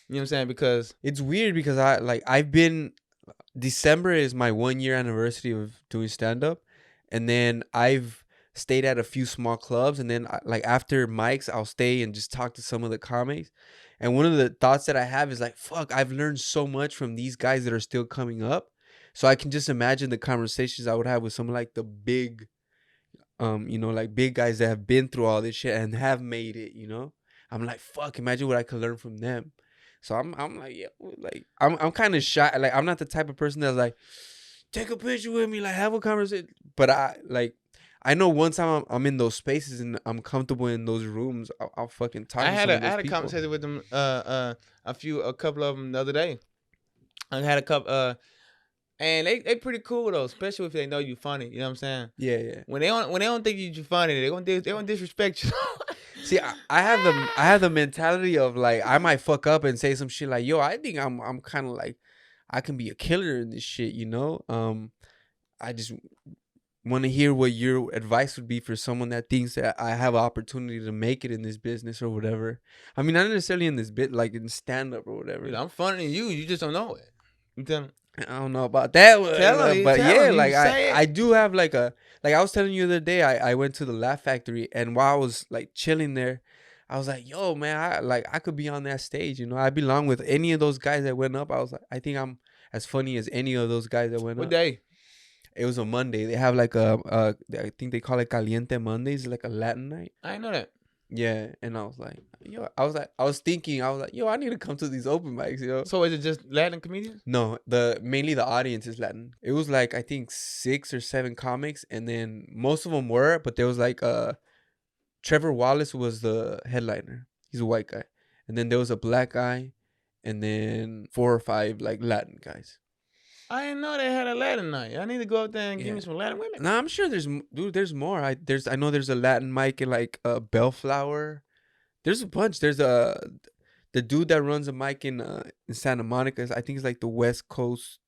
know what I'm saying? Because it's weird because I've been, December is my 1 year anniversary of doing stand up, and then I've stayed at a few small clubs, and then like after mics I'll stay and just talk to some of the comics. And one of the thoughts that I have is like, fuck, I've learned so much from these guys that are still coming up. So I can just imagine the conversations I would have with some like the big, you know, like big guys that have been through all this shit and have made it, you know. I'm like, fuck, imagine what I could learn from them. So I'm like, yeah, like I'm kind of shy. Like I'm not the type of person that's like, take a picture with me, like have a conversation. But I know once I'm in those spaces and I'm comfortable in those rooms, I'll fucking talk. I had a conversation with them, a couple of them the other day. I had a couple, and they pretty cool though, especially if they know you funny. You know what I'm saying? Yeah. When they don't think you funny, they gonna disrespect you. See, I have the mentality of like I might fuck up and say some shit like, yo, I think I'm kind of like I can be a killer in this shit, you know. I just want to hear what your advice would be for someone that thinks that I have an opportunity to make it in this business or whatever. I mean, not necessarily in this bit, like in stand up or whatever. Dude, I'm funny than you. You just don't know it. You tell me. I don't know about that, but yeah, like I do have like I was telling you the other day, I went to the Laugh Factory, and while I was like chilling there, I was like, yo, man, I could be on that stage, you know. I belong with any of those guys that went up. I was like, I think I'm as funny as any of those guys that went up. What day? It was a Monday. They have like I think they call it Caliente Mondays, like a Latin night. I didn't know that. Yeah, and I was like, yo, I was thinking, yo, I need to come to these open mics, you know. So is it just Latin comedians? No, mainly the audience is Latin. It was like I think 6 or 7 comics, and then most of them were, but there was like Trevor Wallace was the headliner. He's a white guy, and then there was a black guy, and then 4 or 5 like Latin guys. I didn't know they had a Latin night. I need to go out there and give me some Latin women. No, I'm sure there's more. I know there's a Latin mic in like Bellflower. There's a bunch. There's the dude that runs a mic in Santa Monica. I think it's like the West Coast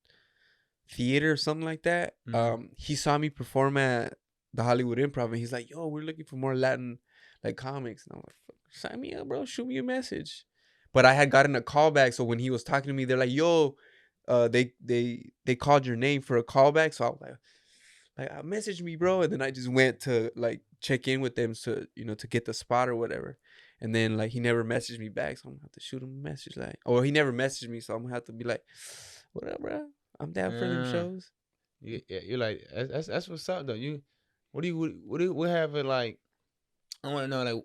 Theater or something like that. Mm-hmm. He saw me perform at the Hollywood Improv, and he's like, "Yo, we're looking for more Latin like comics." And I'm like, "Sign me up, bro. Shoot me a message." But I had gotten a callback, so when he was talking to me, they're like, "Yo." They called your name for a callback, so I was like message me, bro, and then I just went to like check in with them to, you know, to get the spot or whatever. And then like he never messaged me back, so I'm gonna have to shoot him a message like, or he never messaged me, so I'm gonna have to be like, what up, bro? I'm down for them shows. Yeah, you're like that's what's up though. What have it like? I want to know like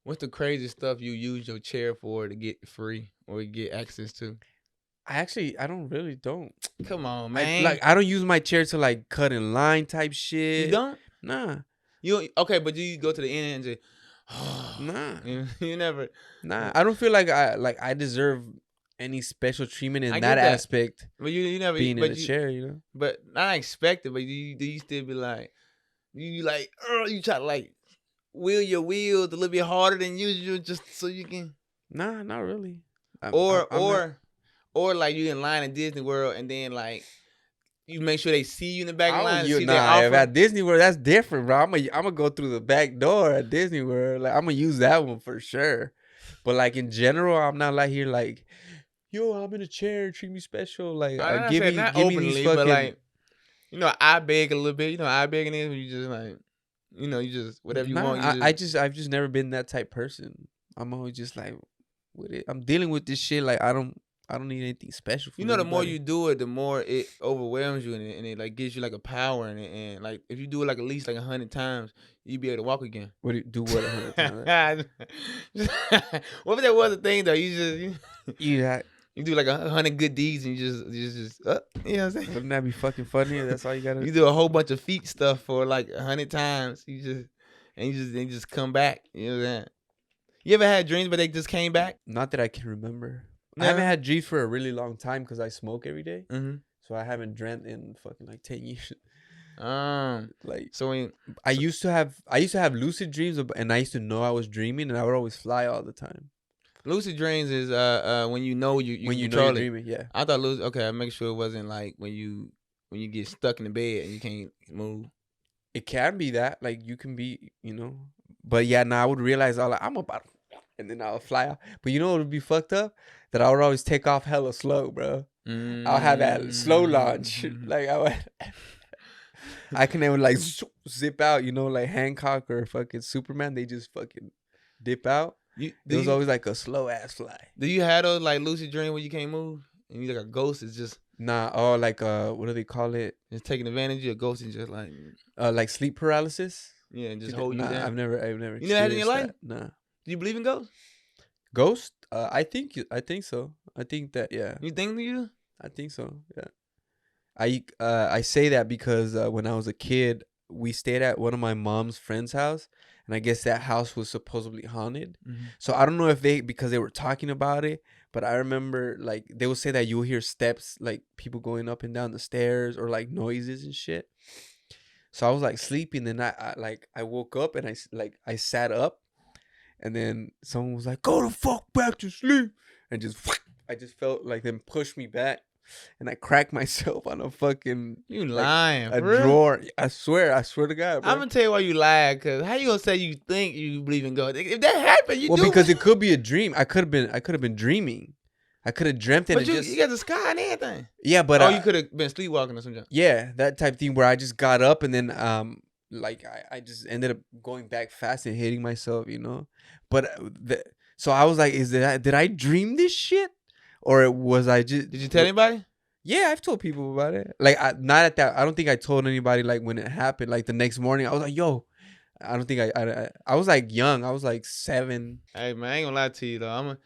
what's the craziest stuff you use your chair for to get free or get access to? I don't. Come on, man. I don't use my chair to like cut in line type shit. You don't? Nah. You okay? But do you go to the end and just? Nah. You never. Nah. I don't feel like I deserve any special treatment in I that get that. aspect. But you never being in a chair, you know. But not expected. But do you still be like, you like, you try to like wheel your wheels a little bit harder than usual just so you can. Nah, not really. Or like you in line at Disney World and then like you make sure they see you in the back of the line. And see if at Disney World that's different, bro. I'm gonna go through the back door at Disney World. Like I'm gonna use that one for sure. But like in general, I'm not like here like, yo, I'm in a chair, treat me special. Like give me these fucking. But like, I beg a little bit. I begging is when you just like, you just whatever you want. I've just never been that type person. I'm always just like with it. I'm dealing with this shit. Like I don't need anything special. For the more you do it, the more it overwhelms you, and it like gives you like a power, and like if you do it like at least like 100 times, you be able to walk again. What do you do? What 100 times? What if that was a thing though? You do like 100 good deeds, and you just you know what I'm saying? Wouldn't that be fucking funny? That's all you gotta. You do a whole bunch of feet stuff for like 100 times. You just come back. You know what I'm saying? You ever had dreams but they just came back? Not that I can remember. No. I haven't had dreams for a really long time because I smoke every day. Mm-hmm. So I haven't dreamt in fucking like 10 years. Like I used to have lucid dreams, and I used to know I was dreaming, and I would always fly all the time. Lucid dreams is when you know you when you know control you're it. dreaming. Yeah. I thought lucid. Okay, I make sure it wasn't like when you get stuck in the bed and you can't move. It can be that, like you can be, But yeah, now I would realize I'm about, and then I would fly out. But you know what would be fucked up? That I would always take off hella slow, bro. I'll have that slow launch. Like I can never like zip out, like Hancock or fucking Superman. They just fucking dip out. It was always like a slow ass fly. Do you have those like lucid dream where you can't move and you like a ghost is just like what do they call it? It's taking advantage of your ghost and just like sleep paralysis. Yeah, and just hold you down. I've never. You never had it in your life? Nah. Do you believe in ghosts? Ghost? I think so. I think that yeah. You think you? I think so. Yeah. I say that because when I was a kid, we stayed at one of my mom's friend's house, and I guess that house was supposedly haunted. Mm-hmm. So I don't know if because they were talking about it, but I remember like they would say that you'll hear steps, like people going up and down the stairs, or like noises and shit. So I was like sleeping, and I woke up and I sat up, and then someone was like, "Go the fuck back to sleep," and I just felt like them push me back. And I cracked myself on a fucking lying, a bro. drawer. I swear to God, bro. I'm gonna tell you why you lied, cause how you gonna say you think you believe in God? If that happened, do. Because it could be a dream. I could have been dreaming. I could have dreamt it. But you got the sky and everything. Yeah, but you could have been sleepwalking or something. Yeah, that type thing where I just got up and then I just ended up going back fast and hitting myself, But so I was like, did I dream this shit? Or was I just... Did you tell anybody? Yeah, I've told people about it. Like, not at that... I don't think I told anybody, like, when it happened. Like, the next morning, I was like, yo... I don't think I was, like, young. I was, like, 7. Hey, man, I ain't gonna lie to you, though.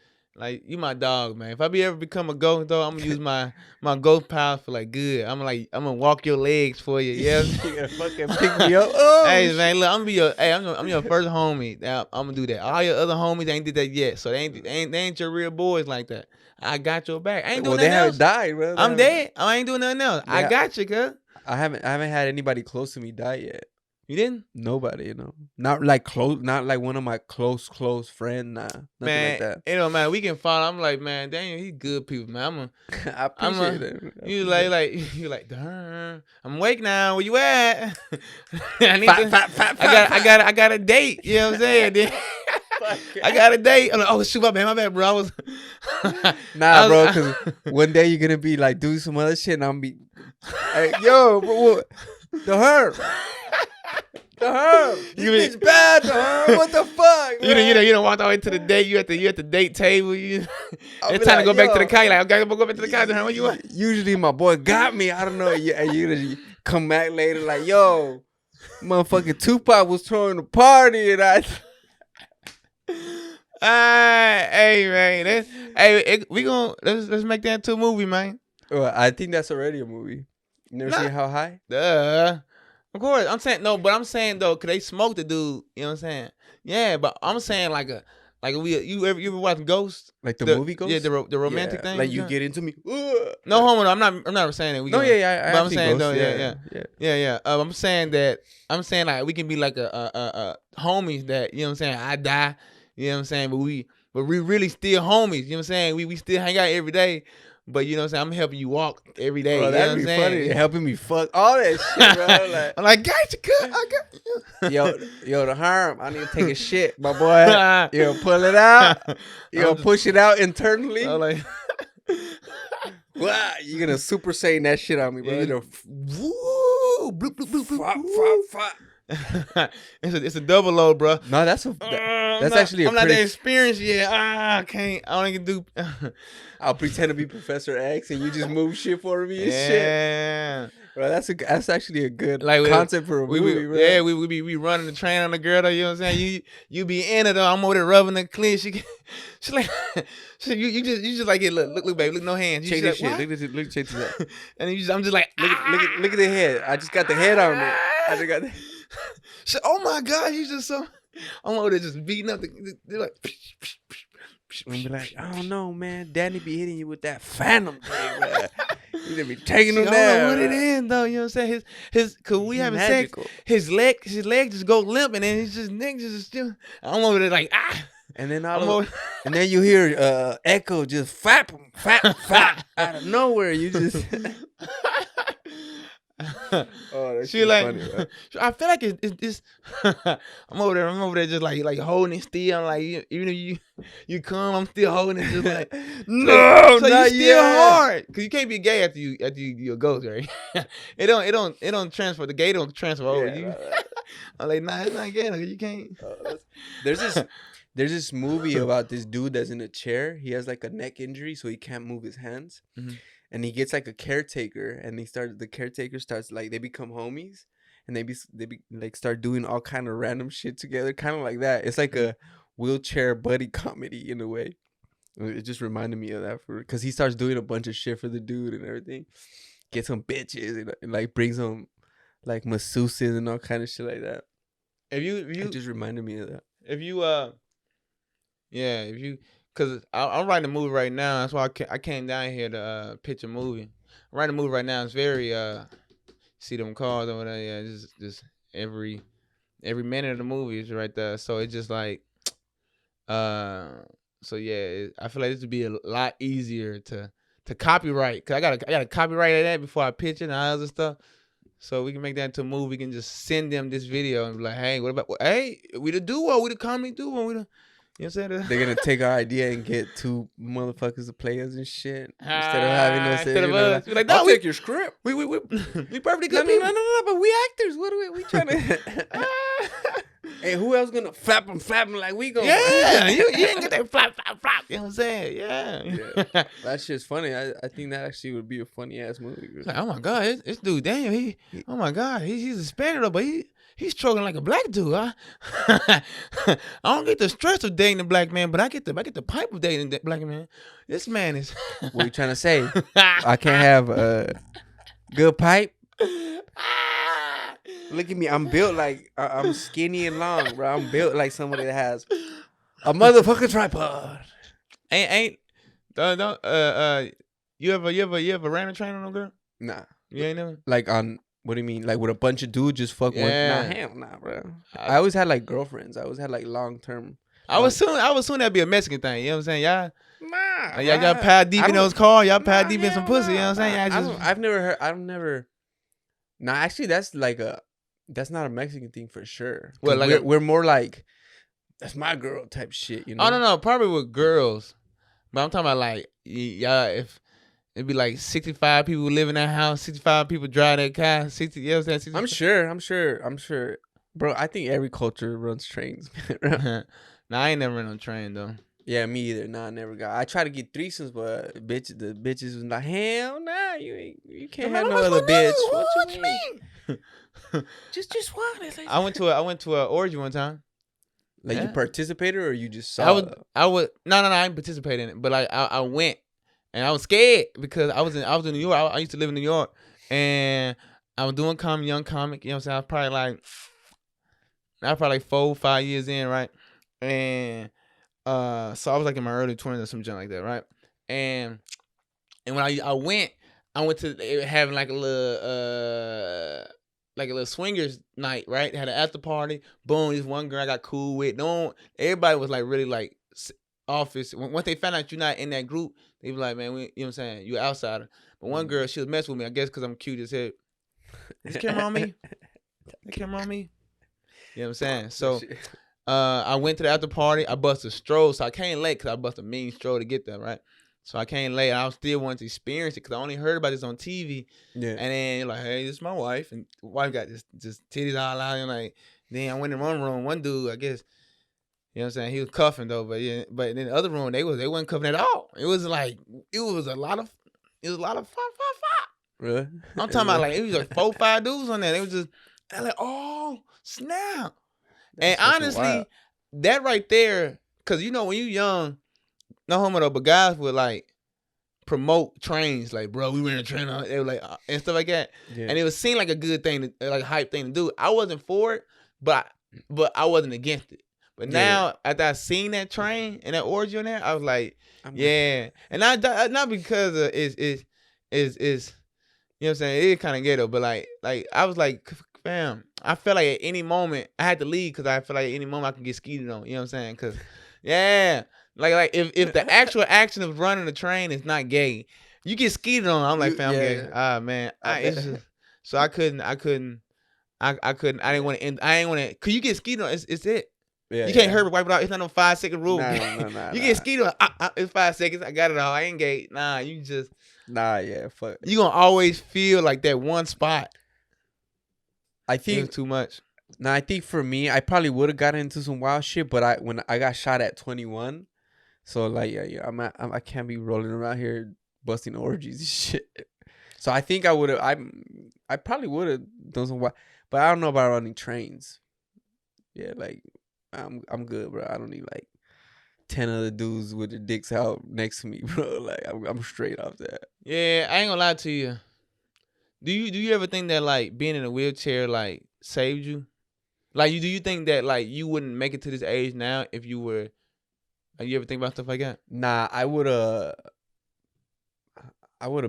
You my dog, man. If I ever become a ghost, though, I'm gonna use my ghost powers for, like, good. I'm gonna walk your legs for you, yeah? You gonna fucking pick me up? Oh, hey, man, look, I'm your first homie. Now, I'm gonna do that. All your other homies ain't did that yet, so they ain't your real boys like that. I got your back. I ain't doing nothing else. They haven't died, bro. I'm dead. I ain't doing nothing else. Yeah. I got you, cuz. I haven't had anybody close to me die yet. You didn't? Nobody, Not like close, not like one of my close friends, nah. Nothing man, like that. Man, we can follow. I'm like, man, Daniel, he good people, man. I appreciate it. You like, Daherm, I'm awake now. Where you at? I got a date. You know what I'm saying? I got a date. I'm like, oh shoot, my bad, bro. I was bro, because one day you're gonna be like doing some other shit, and I'm be, hey, yo, bro, Daherm. Daherm, You this bitch bad, Daherm. What the fuck? You don't walk all the way to the date. You at the date table. I'll It's be time like, to go back to yo. the car. You're like, okay, I'm gonna go back to the car. Daherm, what you want? Usually my boy got me. I don't know. Yeah, you come back later like, yo, motherfucking Tupac was throwing a party and I. Hey man, we gonna let's make that into a movie, man. Well, I think that's already a movie. You never Nah. seen How High? Of course. I'm saying no, but I'm saying though, cause they smoked the dude. You know what I'm saying? Yeah, but I'm saying you ever watch Ghost? Like the movie Ghost? Yeah, the romantic thing. Like you get into me. No homo. I'm not saying that. No, yeah. But I'm saying Ghost, though, yeah. I'm saying like we can be like a homies that, you know what I'm saying. I die. You know what I'm saying, but we really still homies. You know what I'm saying. We still hang out every day. But you know what I'm saying, I'm helping you walk every day. Bro, that'd you know be what I'm funny. saying? Helping me fuck all that shit, bro. Like, I'm like, gotcha, cut. I got you. yo, Daherm, I need to take a shit, my boy. You gonna pull it out? You gonna push it out internally? I'm like, wow, you gonna Super Saiyan that shit on me, bro. Yeah. You know, woo, bloop, bloop, bloop, bloop, fop, woo. fop, fop. It's a double load, bro. No, that's actually a I'm not pretty. that experienced yet. I can't. I don't even do. I'll pretend to be Professor X and you just move shit for me and shit. Yeah. Bro, that's actually a good Like concept for a movie, bro. Yeah, we running the train on the girl though. You know what I'm saying? You be in it though. I'm over there rubbing the clean. She like, you just like it. Look, baby. Look, no hands. You Check this like, shit. Look, check this out. And I'm just like, Look at the head. I just got the head on it. I just got. Oh my God, you just so. I'm over there just beating up. They're like. And be like, I don't know, man. Danny be hitting you with that phantom thing, man. You be taking him I don't down. know what it is though. You know what I'm saying? Cause we having magical. sex. His leg just go limp, and then he's just neck just still. I'm over there like And then and then you hear Echo just fap out of nowhere. You just. Oh, she like, funny, bro. I feel like it's I'm over there just like holding it still. I'm like, even if you come, I'm still holding it just like No, so not you still yet. hard because you can't be gay after you a ghost, right? it don't transfer. The gay don't transfer over you. I'm like, nah, it's not gay. Like, you can't. There's this movie about this dude that's in a chair. He has like a neck injury, so he can't move his hands. Mm-hmm. And he gets like a caretaker, and the caretaker starts like they become homies, and they like start doing all kind of random shit together, kind of like that. It's like a wheelchair buddy comedy in a way. It just reminded me of that because he starts doing a bunch of shit for the dude and everything. Gets some bitches and like brings them like masseuses and all kind of shit like that. It just reminded me of that. Cause I'm writing a movie right now. That's why I came down here to pitch a movie. I'm writing a movie right now. It's very see them cars over there. Yeah, just every minute of the movie is right there. So it's just like so yeah. I feel like this would be a lot easier to copyright. Cause I gotta copyright that before I pitch it and all other stuff. So we can make that into a movie. We can just send them this video and be like, hey, what about? Hey, we the duo. We the comedy duo. We the. You know what I'm saying? They're gonna take our idea and get two motherfuckers to play us and shit instead of having us. Instead of us, like, I'll no, take your script. We perfectly good No, people. no. But we actors. What are we trying to? Hey, who else gonna flap them like we gonna? Yeah, you ain't get that flap. You know what I'm saying? Yeah. That shit's funny. I think that actually would be a funny ass movie. Like, oh my God, this dude, damn, oh my God, he's Hispanic though, but he's struggling like a black dude. I don't get the stress of dating a black man, but I get the pipe of dating a black man. This man is. What you trying to say? I can't have a good pipe. Look at me. I'm built like I'm skinny and long, bro. I'm built like somebody that has a motherfucking tripod. Don't you ever ran a train on no girl? Nah. You ain't never? Like on. What do you mean? Like with a bunch of dudes just fuck one? Yeah. Nah, hell nah, bro. I always had like girlfriends. I always had like long term. I was soon that'd be a Mexican thing. You know what I'm saying? Nah. Y'all pad deep in those cars. Y'all pad deep in some pussy. You know what I'm saying? I've never heard. I've never. Nah, actually, that's not a Mexican thing for sure. Well, like we're more like that's my girl type shit. You know? Oh no, probably with girls. But I'm talking about like y'all if. It'd be like 65 people live in that house, 65 people drive that car, 60. You know what I'm saying? 65. I'm sure. Bro, I think every culture runs trains. Nah, I ain't never ran on train though. Yeah, me either. Nah, I never got. I tried to get threesomes, but the bitches was like, hell nah, you can't have no other bitch. What you mean? Just one. It's like, I went to a orgy one time. like you participated or you just I saw? was no, I didn't participate in it, but like I went and I was scared because I was in New York. I used to live in New York and I was doing young comic. You know what I'm saying? I was probably like 4 or 5 years in, right? And so I was like in my early 20s or some junk like that, right? And when I went to they were having like a little swingers night, right? They had an after party. Boom, this one girl I got cool with. No, everybody was like really like office. Once they found out you're not in that group, they was like, man, you know what I'm saying? You outsider. But one girl, she was messing with me, I guess because I'm cute as hell. Is the camera on me? The camera on me? You know what I'm saying? So I went to the after party. I busted a stroll, so I came late because I busted a mean stroll to get there, right? So I came late. And I still wanted to experience it because I only heard about this on TV. Yeah. And then you're like, hey, this is my wife, and the wife got just titties all out. And like, then I went in one room. One dude, I guess, you know what I'm saying? He was cuffing though, but yeah. But in the other room, they wasn't cuffing at all. It was a lot of fun. Really? I'm talking about like it was like 4 or 5 dudes on there. They was just like, oh snap. And honestly, that right there, because you know when you young, no homo though, but guys would like promote trains, like, bro, we ran a train on. They were like and stuff like that. Yeah. And it was seen like a good thing, like a hype thing to do. I wasn't for it, but I wasn't against it. But now after I seen that train and that orgy on there, I was like, yeah. And not because of is you know what I'm saying? It kind of ghetto, but like I was like, fam, I felt like at any moment I had to leave because I felt like at any moment I can get skeeted on. You know what I'm saying? Because like if the actual action of running the train is not gay, you get skeeted on. I'm like, fam, I'm gay. Ah man, so I couldn't. I didn't want to end. I ain't want to. Cause you get skeeted on. It's it. Yeah, you can't hurt it, wipe it out. It's not no 5-second rule. Nah, you get skeeted on. It's 5 seconds. I got it all. I ain't gay. Nah, you just. Nah, yeah, fuck. You gonna always feel like that one spot. I think it was too much. Nah, I think for me, I probably would have gotten into some wild shit, but when I got shot at 21, so like I can't be rolling around here busting orgies and shit. So I think I would have. I probably would have done some wild, but I don't know about running trains. Yeah, like I'm good, bro. I don't need like 10 other dudes with their dicks out next to me, bro. Like I'm straight off that. Yeah, I ain't gonna lie to you. Do you ever think that like being in a wheelchair like saved you? Like do you think that like you wouldn't make it to this age now if you were? Like, you ever think about stuff like that? Nah, I would have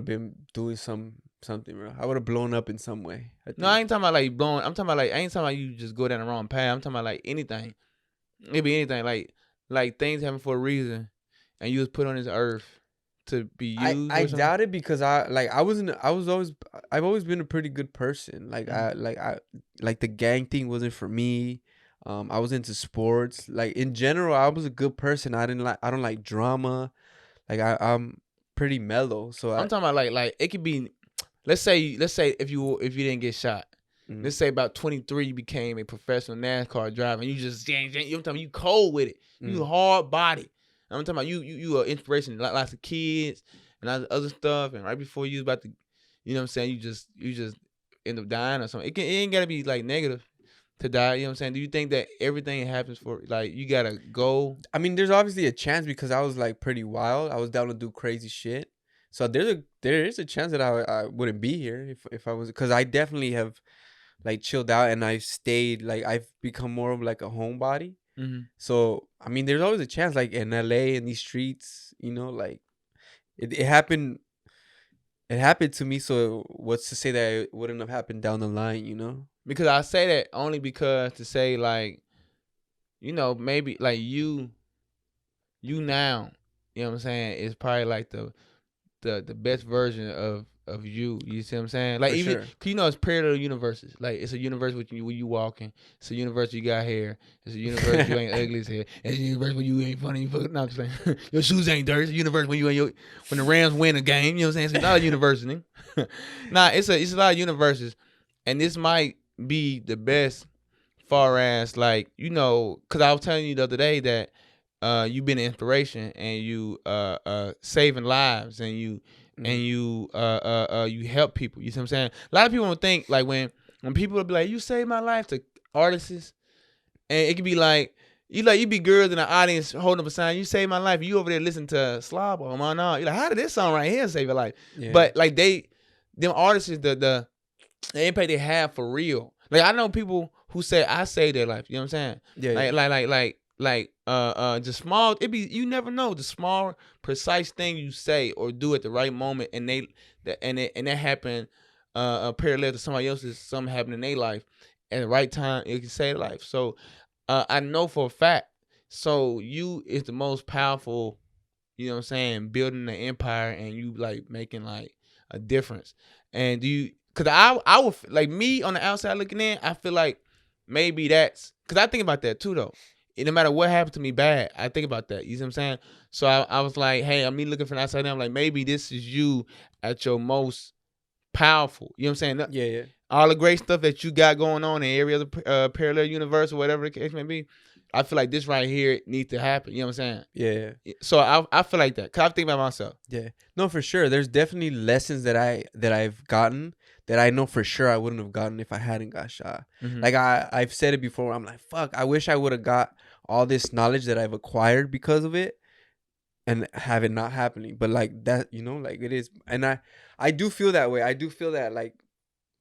been doing something, bro. I would have blown up in some way. No, I ain't talking about like blowing. I'm talking about like I ain't talking about you just go down the wrong path. I'm talking about like anything. It be anything like things happen for a reason, and you was put on this earth to be used. I doubt it because I've always been a pretty good person. Like the gang thing wasn't for me. I was into sports. Like in general, I was a good person. I don't like drama. Like I'm pretty mellow. So I'm talking about like it could be. Let's say if you didn't get shot. Mm-hmm. Let's say about 23 you became a professional NASCAR driver and you just I'm talking about you cold with it. You hard body. I'm talking about you are inspiration to lots of kids and lots of other stuff. And right before you was about to, you know what I'm saying, you just end up dying or something. It ain't gotta be like negative to die. You know what I'm saying? Do you think that everything happens for like you gotta go? I mean, there's obviously a chance because I was like pretty wild. I was down to do crazy shit. So there is a chance that I wouldn't be here if I was, because I definitely have like chilled out and I've stayed, like I've become more of like a homebody. Mm-hmm. So I mean, there's always a chance, like in LA in these streets, you know, like it happened. It happened to me. So what's to say that it wouldn't have happened down the line, you know? Because I say that only because to say like, you know, maybe like you now, you know what I'm saying, is probably like the best version of you. You see what I'm saying? Like, even, cause you know, it's parallel universes. Like, it's a universe when you walking. It's a universe you got hair. It's a universe you ain't ugly as hell. It's a universe when you ain't funny. No, I'm just saying. Your shoes ain't dirty. It's a universe when when the Rams win a game. You know what I'm saying? It's a lot of universes. Nah, it's a lot of universes, and this might be the best far as like, you know, because I was telling you the other day that you've been an inspiration and you saving lives and you you help people. You see what I'm saying? A lot of people don't think like when people will be like, you saved my life to artists, and it could be like you be girls in the audience holding up a sign, you saved my life. You over there listening to Slob or man, you're like, how did this song right here save your life? Yeah. But like them artists, the impact they have for real. Like I know people who say I saved their life. You know what I'm saying? Yeah. Like just small. It be you never know the small precise thing you say or do at the right moment, and that happened parallel to somebody else's something happened in their life at the right time. It can save life. So I know for a fact. So you is the most powerful. You know what I'm saying? Building the empire and you like making like a difference. And do you? Cause I would like me on the outside looking in. I feel like maybe that's cause I think about that too though. No matter what happened to me bad, I think about that. You see what I'm saying? So I was like, hey, I'm me looking from the outside in. I'm like, maybe this is you at your most powerful. You know what I'm saying? Yeah. All the great stuff that you got going on in every other parallel universe or whatever the case may be. I feel like this right here needs to happen. You know what I'm saying? Yeah. So I feel like that. Cause I think about myself. Yeah. No, for sure. There's definitely lessons that I've gotten that I know for sure I wouldn't have gotten if I hadn't got shot. Mhm. Like I've said it before. I'm like, fuck. I wish I would have got all this knowledge that I've acquired because of it, and have it not happening. But like that, like it is. And I do feel that way. I do feel that like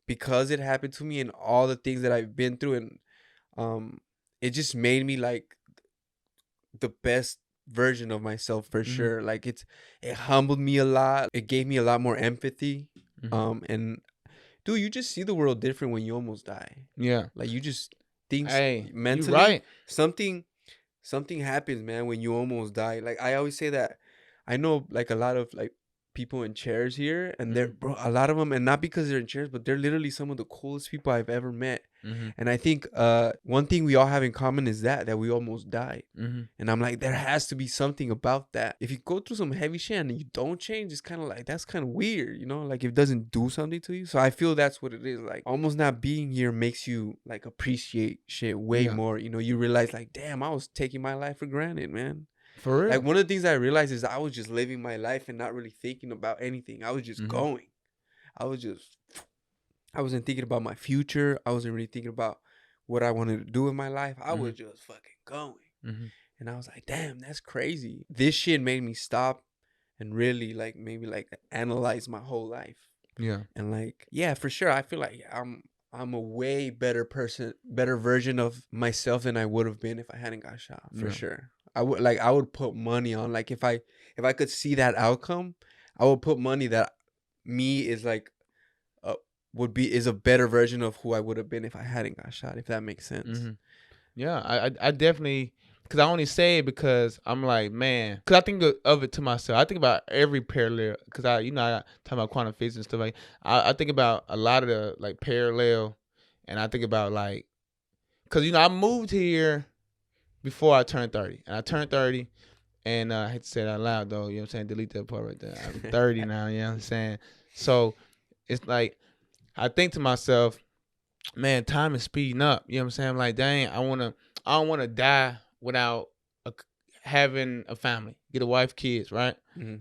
because it happened to me and all the things that I've been through, and it just made me like the best version of myself for sure. Like it humbled me a lot. It gave me a lot more empathy. And dude, you just see the world different when you almost die. Yeah. Like you just think Hey, mentally, you right. something happens, man, when you almost die. Like I always say that I know like a lot of like people in chairs here, and they're bro, a lot of them, and not because they're in chairs, but they're literally some of the coolest people I've ever met. And I think one thing we all have in common is that we almost died. And I'm like, there has to be something about that. If you go through some heavy shit and you don't change, it's kind of like, that's kind of weird, like it doesn't do something to you. So I feel that's what it is. Like almost not being here makes you like appreciate shit way more. You realize like, damn, I was taking my life for granted, man. For real. Like one of the things I realized is I was just living my life and not really thinking about anything. I was just going. I wasn't thinking about my future. I wasn't really thinking about what I wanted to do with my life. I was just fucking going. And I was like, damn, that's crazy. This shit made me stop and really like maybe like analyze my whole life. Yeah. And like, yeah, for sure. I feel like I'm a way better person, better version of myself than I would have been if I hadn't got shot. For sure. I would put money on, like, if I could see that outcome, I would put money that me is like is a better version of who I would have been if I hadn't got shot, if that makes sense. Yeah, I definitely, because I only say it because I'm like, man, because I think of it to myself. I think about every parallel, because I talk about quantum physics and stuff like. I think about a lot of the like parallel, and I think about like, because I moved here before I turned 30, and I turned 30, and I hate to say it out loud though. You know what I'm saying? Delete that part right there. I'm 30 now. You know what I'm saying? So it's like I think to myself, man, time is speeding up. You know what I'm saying? I'm like, dang, I don't wanna die without having a family, get a wife, kids, right?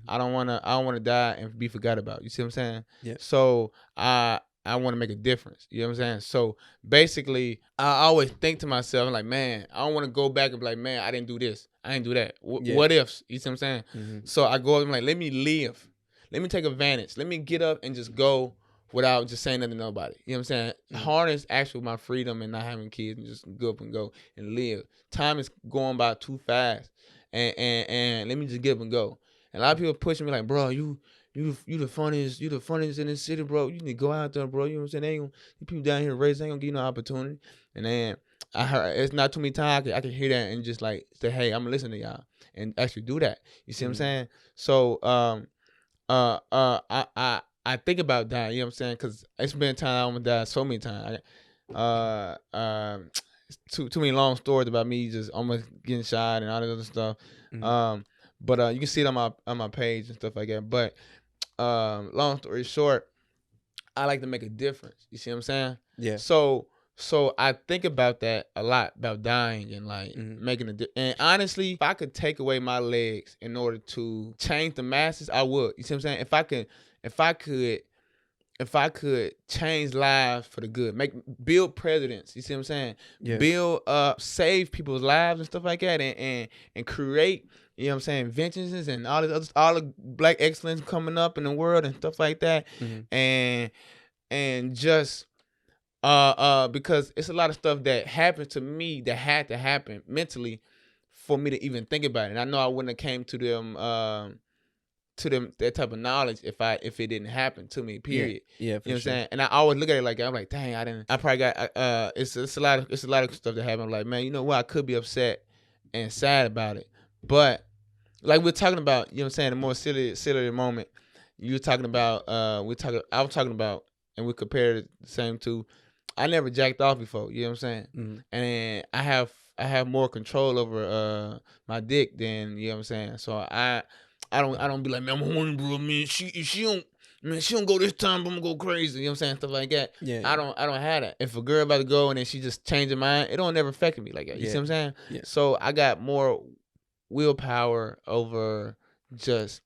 I don't wanna die and be forgot about. You see what I'm saying? Yeah. So I want to make a difference. You know what I'm saying? So basically, I always think to myself, I'm like, man, I don't want to go back and be like, man, I didn't do this, I didn't do that. What ifs? You see what I'm saying? So I go up and like, let me live, let me take advantage, let me get up and just go without just saying nothing to nobody. You know what I'm saying? Harness actually my freedom and not having kids and just go up and go and live. Time is going by too fast, and let me just get up and go. And a lot of people pushing me like, bro, you the funniest in this city, bro. You need to go out there, bro. You know what I'm saying? They ain't gonna, the people down here raised, they ain't gonna give you no opportunity. And then I heard it's not too many times I can hear that and just like say, hey, I'm gonna listen to y'all and actually do that. You see what I'm saying? So I think about that. You know what I'm saying? Because it's been a time I almost died so many times. Too many long stories about me just almost getting shot and all that other stuff. But you can see it on my page and stuff like that. But long story short, I like to make a difference. You see what I'm saying? Yeah. So So I think about that a lot, about dying and like making and honestly, if I could take away my legs in order to change the masses, I would. You see what I'm saying? If I could change lives for the good, build presidents, you see what I'm saying? Yeah. Build save people's lives and stuff like that, and create, you know what I'm saying, inventions and all the black excellence coming up in the world and stuff like that. And just because it's a lot of stuff that happened to me that had to happen mentally for me to even think about it. And I know I wouldn't have came to them that type of knowledge if it didn't happen to me. Period. Yeah, for you know what I'm sure. saying? And I always look at it like I'm like, dang, I probably got it's a lot of stuff that happened. I'm like, man, you know what? I could be upset and sad about it, but like we're talking about, you know what I'm saying, the more silly moment. You were talking about I was talking about, and we compared it the same to, I never jacked off before, you know what I'm saying? And I have more control over my dick than, you know what I'm saying? So I don't be like, man, I'm horny, bro. Man, she don't go this time, but I'm gonna go crazy. You know what I'm saying? Stuff like that. Yeah. I don't have that. If a girl about to go and then she just change her mind, it don't never affect me like that. You see what I'm saying? Yeah. So I got more willpower over just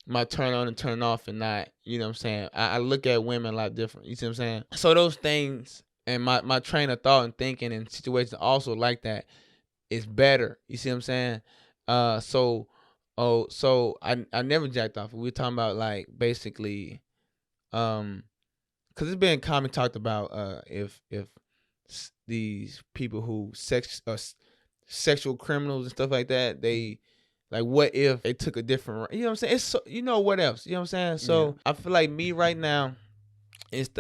my turn on and turn off, and not, you know what I'm saying? I look at women a lot different. You see what I'm saying? So those things and my train of thought and thinking and situations also like that is better. You see what I'm saying? So I never jacked off. We were talking about like basically, because it's been common talked about if these people who sexual criminals and stuff like that, they like, what if they took a different, you know what I'm saying? It's so, you know, what else, you know what I'm saying? So I feel like me right now is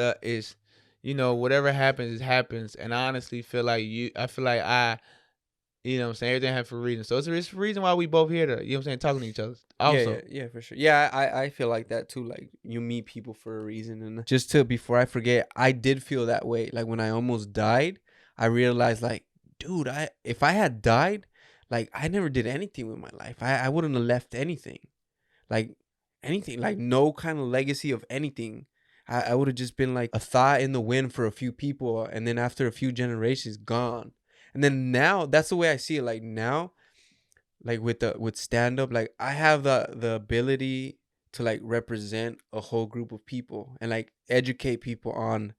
you know, whatever happens, it happens. And I honestly feel like I feel like you know what I'm saying, everything happens for a reason. So it's a reason why we both here to, you know what I'm saying, talking to each other. Also. Yeah, for sure. Yeah, I feel like that too. Like, you meet people for a reason. And just before I forget, I did feel that way. Like, when I almost died, I realized, like, dude, if I had died, like, I never did anything with my life. I wouldn't have left anything. Like, anything. Like, no kind of legacy of anything. I would have just been like a thought in the wind for a few people. And then after a few generations, gone. And then now, that's the way I see it. Like, now, like with stand up, like, I have the ability to like represent a whole group of people and like educate people on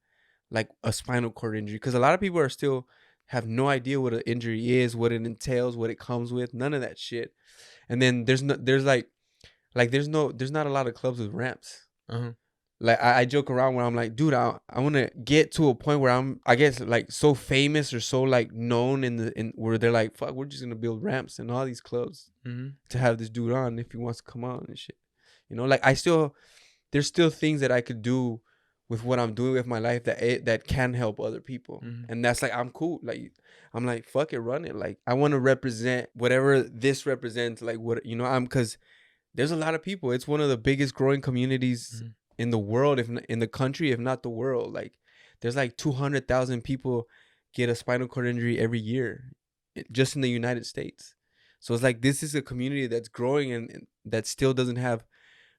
like a spinal cord injury, because a lot of people are still have no idea what an injury is, what it entails, what it comes with, none of that shit. And then there's not a lot of clubs with ramps. Like, I joke around where I'm like, dude, I want to get to a point where I'm, I guess, like, so famous or so like known in where they're like, fuck, we're just gonna build ramps in all these clubs to have this dude on if he wants to come on and shit. You know, like, there's still things that I could do with what I'm doing with my life that can help other people. And that's like, I'm cool. Like, I'm like, fuck it, run it. Like, I want to represent whatever this represents. Like, what, you know, because there's a lot of people. It's one of the biggest growing communities in the world, if not, in the country, if not the world. Like, there's like 200,000 people get a spinal cord injury every year, just in the United States. So it's like, this is a community that's growing and that still doesn't have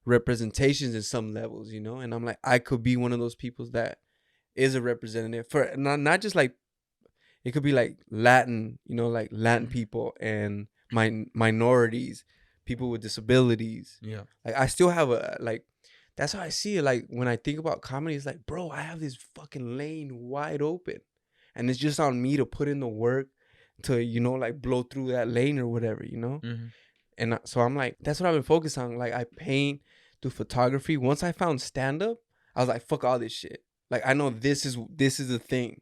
representations in some levels, you know. And I'm like, I could be one of those people that is a representative for not just like, it could be like Latin, you know, like Latin people and minorities, people with disabilities. Yeah. Like, I still have that's how I see it. Like, when I think about comedy, it's like, bro, I have this fucking lane wide open, and it's just on me to put in the work to, you know, like, blow through that lane or whatever, you know. And so I'm like, that's what I've been focused on. Like, I paint, do photography. Once I found stand up, I was like, fuck all this shit. Like, I know this is the thing.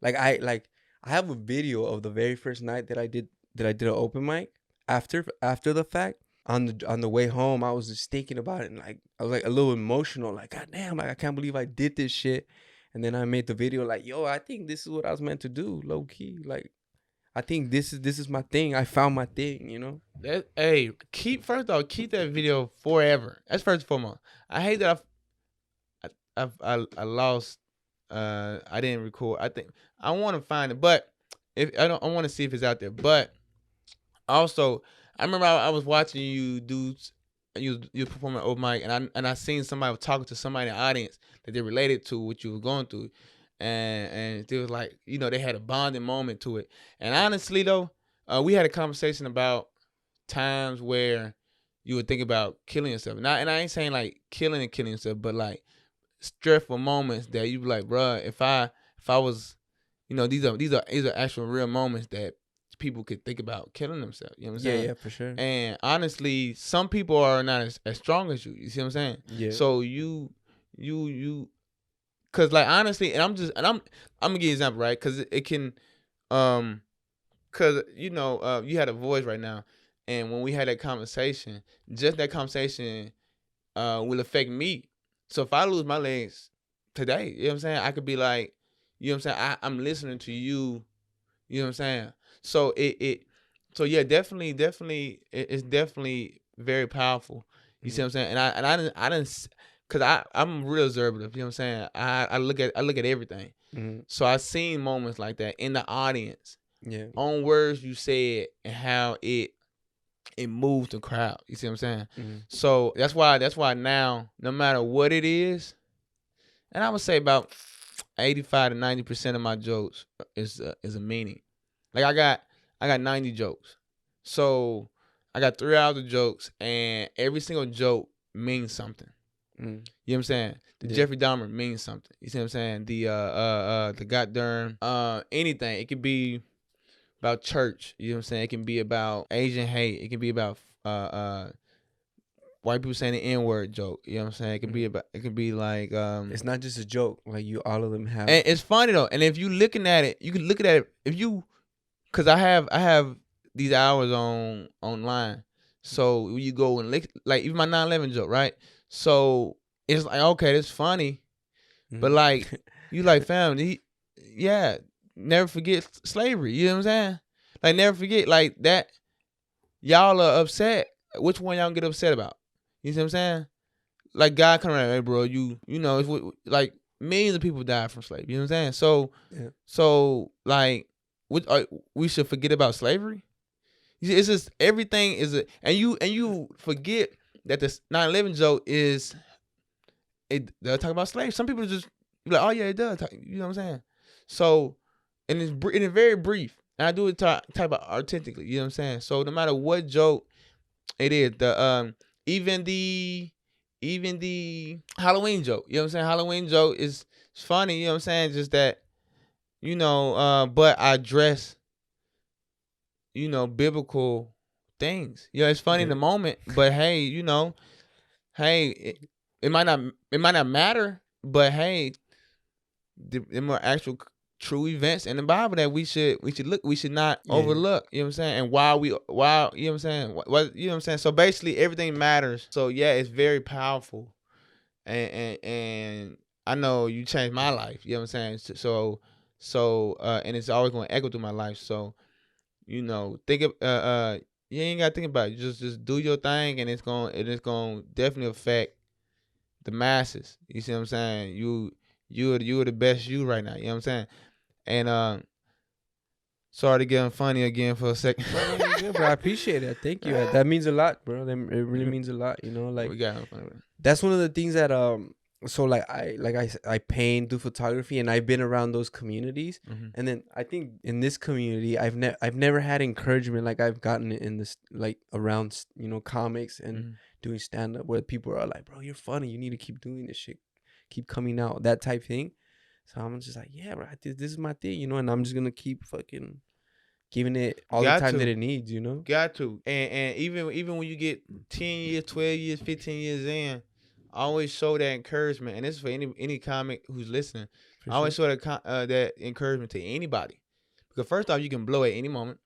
Like, I have a video of the very first night that I did an open mic. After the fact, on the way home, I was just thinking about it, and like, I was like a little emotional, like, god damn, like, I can't believe I did this shit. And then I made the video like, yo, I think this is what I was meant to do, low key. Like, I think this is my thing. I found my thing, you know. Keep that video forever. That's first and foremost. I hate that I lost. I didn't record. I think I want to find it, but if I want to see if it's out there. But also, I remember I was watching you dudes. You performing at open mic, and I seen somebody was talking to somebody in the audience that they related to what you were going through, and it was like, you know, they had a bonding moment to it. And honestly though, we had a conversation about times where you would think about killing yourself. And I ain't saying like killing yourself, but like stressful moments that you be like, bruh, if I was, you know, these are actual real moments that people could think about killing themselves. You know what I'm saying? Yeah, for sure. And honestly, some people are not as strong as you. You see what I'm saying? Yeah. So you, cause like honestly, and I'm gonna give you an example, right? Cause it can, cause you know, you had a voice right now, and when we had that conversation, just that conversation, will affect me. So if I lose my legs today, you know what I'm saying, I could be like, you know what I'm saying, I'm listening to you. You know what I'm saying? So so yeah, definitely, it's definitely very powerful. You see what I'm saying? And I didn't, cause I'm real observative. You know what I'm saying? I look at everything. So I seen moments like that in the audience, on words you said and how it moved the crowd. You see what I'm saying? So that's why now, no matter what it is, and I would say about 85 to 90% of my jokes is a meaning. Like I got 90 jokes. So I got 3 hours of jokes, and every single joke means something. You know what I'm saying? The Jeffrey Dahmer means something. You see what I'm saying? The goddamn anything. It could be about church. You know what I'm saying? It can be about Asian hate. It can be about white people saying the N-word joke. You know what I'm saying? It could be about, it could be like it's not just a joke. Like all of them have. And it's funny though. And if you looking at it, you can look at it if you, cause I have these hours online. So when you go and look, like even my 9/11 joke, right? So it's like, okay, that's funny, but like you like family, yeah, never forget slavery. You know what I'm saying? Like never forget like that. Y'all are upset. Which one y'all get upset about? You see what I'm saying? Like God coming around, hey bro, you know, it's like millions of people died from slavery. You know what I'm saying? So like, we should forget about slavery. You see, it's just everything is and you forget that the 9/11 joke is they'll talk about slavery. Some people just be like, oh yeah, it does. You know what I'm saying? So and it's very brief. And I do it type of authentically. You know what I'm saying? So no matter what joke it is, the even the Halloween joke. You know what I'm saying? Halloween joke is funny. You know what I'm saying? Just that, you know, but I address, you know, biblical things. You know, it's funny in the moment, but hey, you know, hey, it might not matter, but hey, there are actual true events in the Bible that we should not overlook. You know what I'm saying? And why you know what I'm saying? What you know what I'm saying? So basically everything matters. So yeah, it's very powerful. And I know you changed my life. You know what I'm saying? So and it's always going to echo through my life. So, you know, think of you ain't got to think about it. Just do your thing, and it's going to definitely affect the masses. You see what I'm saying? You are the best you right now. You know what I'm saying? And sorry to get funny again for a second. Bro, I appreciate it. Thank you. That means a lot, bro. It really means a lot. You know, like we got fun with it. That's one of the things that so like I paint, do photography, and I've been around those communities. And then I think in this community I've never had encouragement like I've gotten in this, like around, you know, comics and doing stand up, where people are like, bro, you're funny, you need to keep doing this shit, keep coming out, that type thing. So I'm just like, yeah, bro, this is my thing, you know, and I'm just gonna keep fucking giving it all the time that it needs, you know. Got to. And even when you get 10 years, 12 years, 15 years in, I always show that encouragement, and this is for any comic who's listening. I always show that encouragement to anybody, because first off, you can blow at any moment.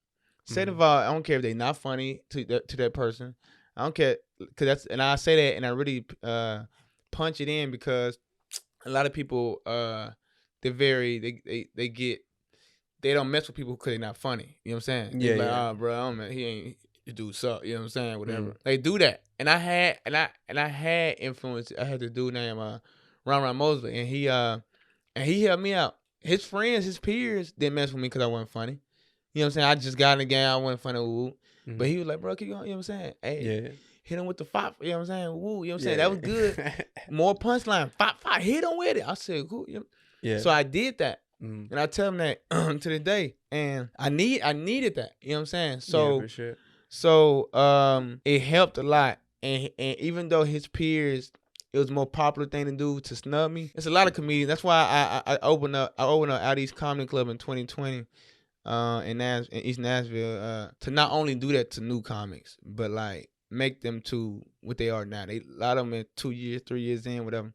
Second of all, I don't care if they're not funny to that person. I don't care, because and I say that, and I really punch it in, because a lot of people they don't mess with people because they're not funny. You know what I'm saying? Yeah, like, yeah. oh, bro, I don't know, he ain't. The dude suck, you know what I'm saying? Whatever. They do that. And I had influence. I had this dude named Ron Mosley, and he helped me out. His friends, his peers didn't mess with me because I wasn't funny. You know what I'm saying? I just got in the game, I wasn't funny, woo. But he was like, bro, keep going, you know what I'm saying? Hey, hit him with the five, you know what I'm saying? Woo, you know what I'm saying? That was good. More punchline. Five, hit him with it. I said, cool. You know? Yeah. So I did that. Mm. And I tell him that to this day. And I needed that. You know what I'm saying? Yeah, So for sure. it helped a lot. And even though his peers, it was a more popular thing to do to snub me. It's a lot of comedians. That's why I opened up Out East Comedy Club in 2020 in East Nashville to not only do that to new comics, but like make them to what they are now. A lot of them in 2 years, 3 years in, whatever.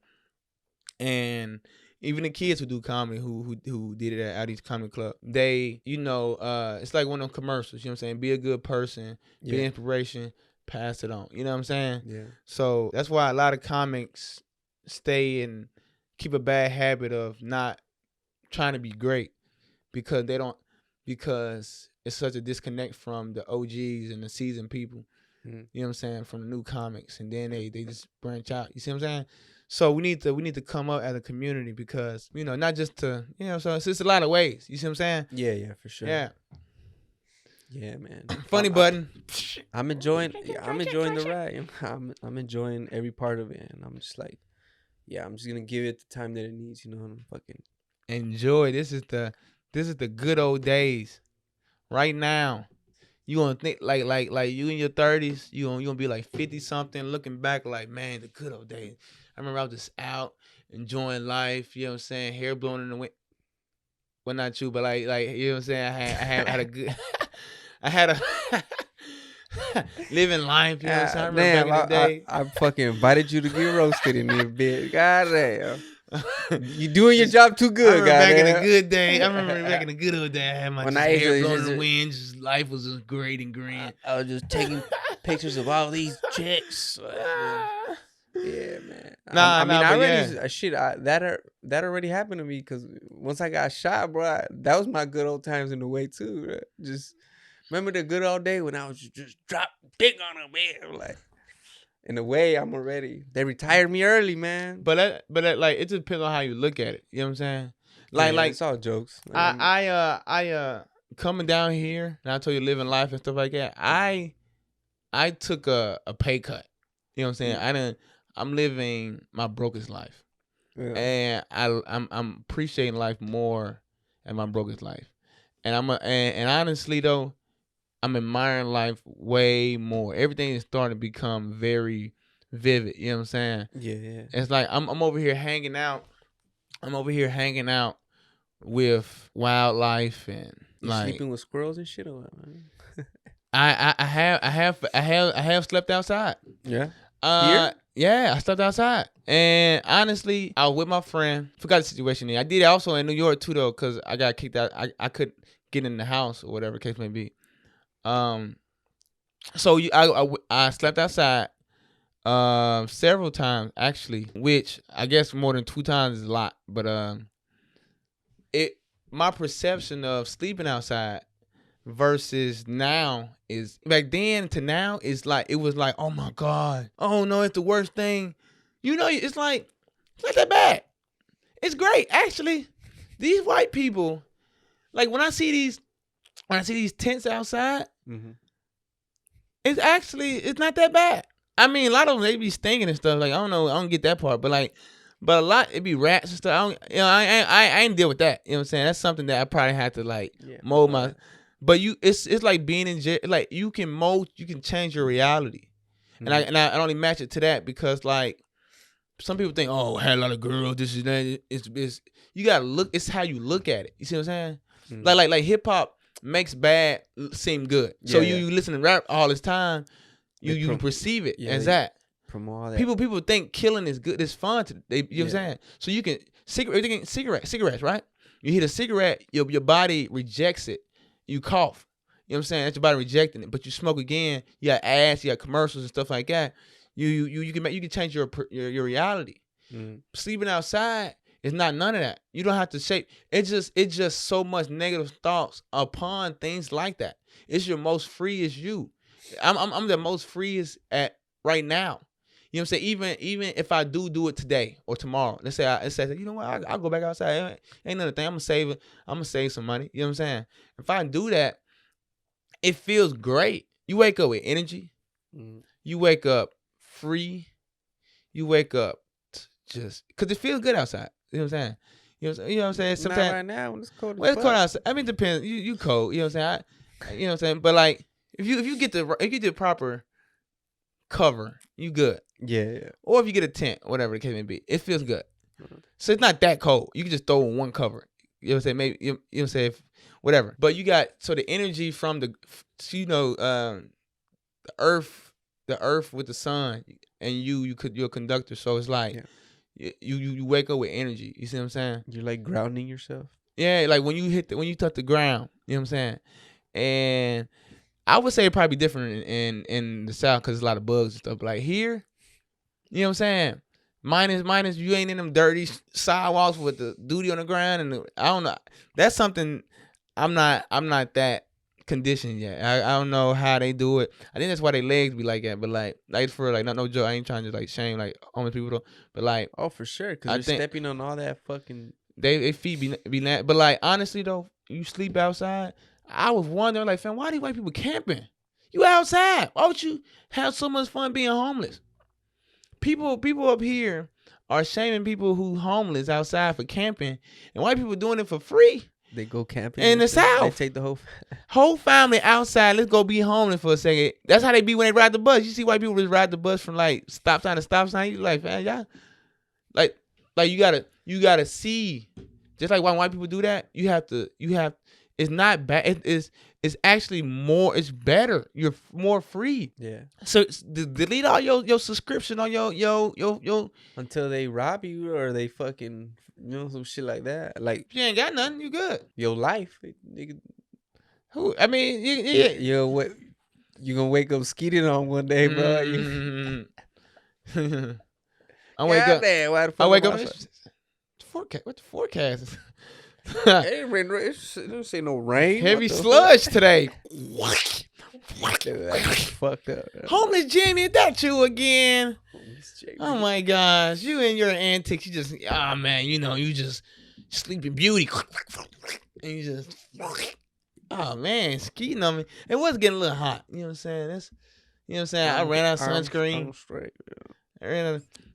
And even the kids who do comedy, who did it at Out East Comedy Club, they, it's like one of them commercials. You know what I'm saying? Be a good person, be an inspiration, pass it on. You know what I'm saying? Yeah. So that's why a lot of comics stay and keep a bad habit of not trying to be great because it's such a disconnect from the OGs and the seasoned people. Mm. You know what I'm saying? From the new comics, and then they just branch out. You see what I'm saying? So we need to come up as a community because, not just to, so it's just a lot of ways. You see what I'm saying? Yeah, for sure. Yeah. Yeah, man. Funny button. I'm enjoying the ride. I'm enjoying every part of it, and I'm just like, I'm just gonna give it the time that it needs. I'm fucking enjoy. This is the good old days. Right now, you gonna think like you in your 30s. You gonna be like 50 something, looking back like, man, the good old days. I remember I was just out enjoying life. You know what I'm saying? Hair blowing in the wind. Well, not you, but like you know what I'm saying. I had a good. I had a living life. You know what I'm saying? I remember back in the day. I fucking invited you to get roasted in this bitch. Goddamn. You doing your job too good, I remember goddamn. back in the good day. I remember back in the good old day. I had my hair blowing in the wind. Just life was just great and green. I was just taking pictures of all these chicks. Yeah, man. That already happened to me because once I got shot, bro, that was my good old times in the way too. Bro. Just remember the good old day when I was just drop dick on a man, like. In a way, I'm already. They retired me early, man. But like it just depends on how you look at it. You know what I'm saying? Like it's all jokes. I coming down here, and I told you living life and stuff like that. I took a pay cut. You know what I'm saying? I'm living my brokest life, and I'm appreciating life more in my brokest life, and and honestly though. I'm admiring life way more. Everything is starting to become very vivid. You know what I'm saying? Yeah. It's like I'm over here hanging out. I'm over here hanging out with wildlife and you like sleeping with squirrels and shit. Or what, man? I have slept outside. Yeah. Here? Yeah, I slept outside. And honestly, I was with my friend. Forgot the situation there. I did it also in New York too though, because I got kicked out. I couldn't get in the house or whatever the case may be. So I slept outside several times actually, which I guess more than 2 times is a lot. But my perception of sleeping outside versus now is back then to now is like it was like, oh my God, oh no, it's the worst thing. It's like it's not that bad. It's great actually. These white people, like when I see these tents outside, mm-hmm. it's not that bad. I mean, a lot of them they be stinging and stuff. Like I don't get that part, but a lot it be rats and stuff. I ain't deal with that. You know what I'm saying? That's something that I probably had to mold my. But it's like being in jail. Like you can change your reality, mm-hmm. and I only match it to that because like some people think, oh, I had a lot of girls. This is that. It's you gotta look. It's how you look at it. You see what I'm saying? Mm-hmm. Like hip hop makes bad seem good. So you listen to rap all this time, you perceive it as that. Promote that. People think killing is good. It's fun. You know what I'm saying? So you can cigarettes, right? You hit a cigarette, your body rejects it. You cough. You know what I'm saying? That's your body rejecting it. But you smoke again. You got ads. You got commercials and stuff like that. You can change your reality. Mm-hmm. Sleeping outside. It's not none of that. You don't have to shape. It's just so much negative thoughts upon things like that. It's your most freest you. I'm the most freest at right now. You know what I'm saying? Even if I do it today or tomorrow, let's say you know what, I'll go back outside. Ain't another thing. I'm gonna save some money. You know what I'm saying? If I do that, it feels great. You wake up with energy. Mm-hmm. You wake up free. You wake up just because it feels good outside. You know what I'm saying? You know what I'm saying? Not Sometimes right now when it's cold. well, as it's cold fuck. outside. I mean, it depends. You cold. You know what I'm saying? You know what I'm saying? But like, if you get the proper cover, you good. Yeah. Or if you get a tent, whatever the case may be, it feels good. So it's not that cold. You can just throw in one cover. You know what I'm saying? Maybe you know what I'm saying? Whatever. But you got the energy from the the earth with the sun, and you're a conductor. So it's like you wake up with energy. You see what I'm saying? You're like grounding yourself. Yeah, like when you touch the ground. You know what I'm saying? And I would say it probably different in the South because there's a lot of bugs and stuff. But like here, you know what I'm saying? Minus, you ain't in them dirty sidewalks with the duty on the ground, and I don't know. That's something I'm not that conditioned yet. I don't know how they do it. I think that's why their legs be like that. But like for like no joke, I ain't trying to like shame like homeless people though. But like Oh, for sure, because I you're think stepping on all that fucking. they feet be but like honestly though, you sleep outside. I was wondering like, fam, why these white people camping? You outside? Why would you have so much fun being homeless? People up here are shaming people who homeless outside for camping, and white people doing it for free. They go camping In the and shit. They South. take the whole. Whole family outside. Let's go be homeless for a second. That's how they be when they ride the bus. You see white people just ride the bus from like stop sign to stop sign. You like, man, y'all, like you gotta see. Just like when white people do that, you have. It's not bad. It's actually more. It's better. You're more free. Yeah. So delete all your subscription on your. Until they rob you or they fucking some shit like that. Like If you ain't got nothing, you good. your life. Who? I mean, You gonna wake up skeeting on one day, bro. I wake up. Damn, why the fuck I wake am up. outside? Forecast. What the forecast is? It ain't rain. It don't say no rain. Heavy What the sludge today. fuck? That's fucked up. Homeless Jamie, is that you again? Jamie. Oh my gosh, you and your antics. You just, man, you just sleeping beauty, and you just, oh man, skeeting on me. It was getting a little hot. You know what I'm saying? You know what I'm saying? I ran out of sunscreen. I'm straight.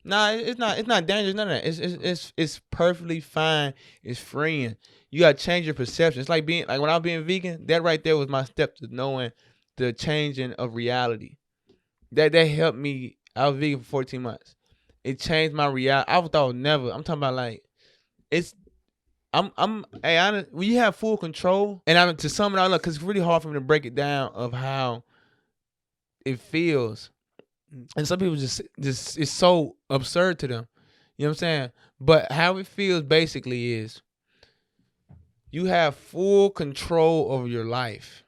Nah, it's not dangerous. None of that. It's perfectly fine. It's freeing. You gotta change your perception. It's like when I was being vegan. That right there was my step to knowing the changing of reality. That helped me. I was vegan for 14 months. It changed my reality. I thought never. I'm talking about like hey, honest, when you have full control, and I'm to sum it all up, because it's really hard for me to break it down of how it feels. And some people just it's so absurd to them. You know what I'm saying? But how it feels basically is you have full control over your life.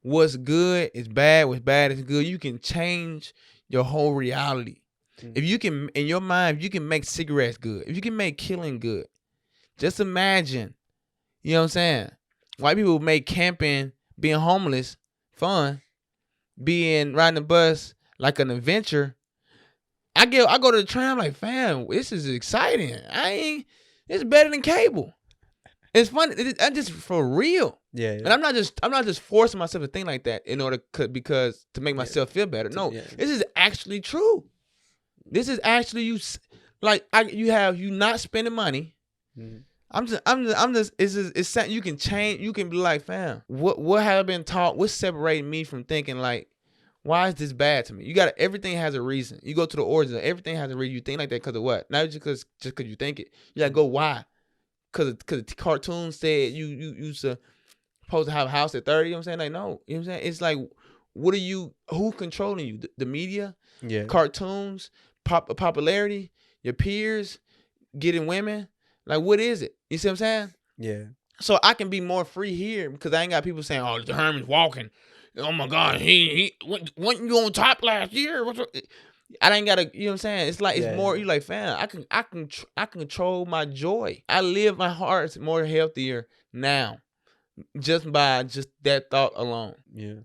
What's good is bad, what's bad is good. You can change your whole reality. If you can, in your mind, if you can make cigarettes good, if you can make killing good, just imagine, you know what I'm saying? White people make camping, being homeless, fun, riding the bus like an adventure. I go to the tram like, fam, this is exciting. It's better than cable. It's fun. I'm just for real. Yeah. And I'm not just forcing myself to think like that in order because to make myself feel better. No, this is actually true. This is actually you not spending money. Mm-hmm. It's something you can change. You can be like, fam, what have I been taught? What's separating me from thinking like, why is this bad to me? Everything has a reason. You go to the origin. Everything has a reason. You think like that because of what? Not just because you think it. You gotta go why? Because the cartoon said you supposed to have a house at 30. You know what I'm saying? Like, no. You know what I'm saying? It's like, who controlling you? The media? Yeah. Cartoons? Popularity? Your peers? Getting women? Like, what is it? You see what I'm saying? Yeah. So I can be more free here because I ain't got people saying, oh, Daherm is walking. Oh my God, he wasn't you on top last year? I ain't gotta, you know what I'm saying? It's like it's more. You like, fam, I can control my joy. I live my heart more healthier now, just by that thought alone. Yeah,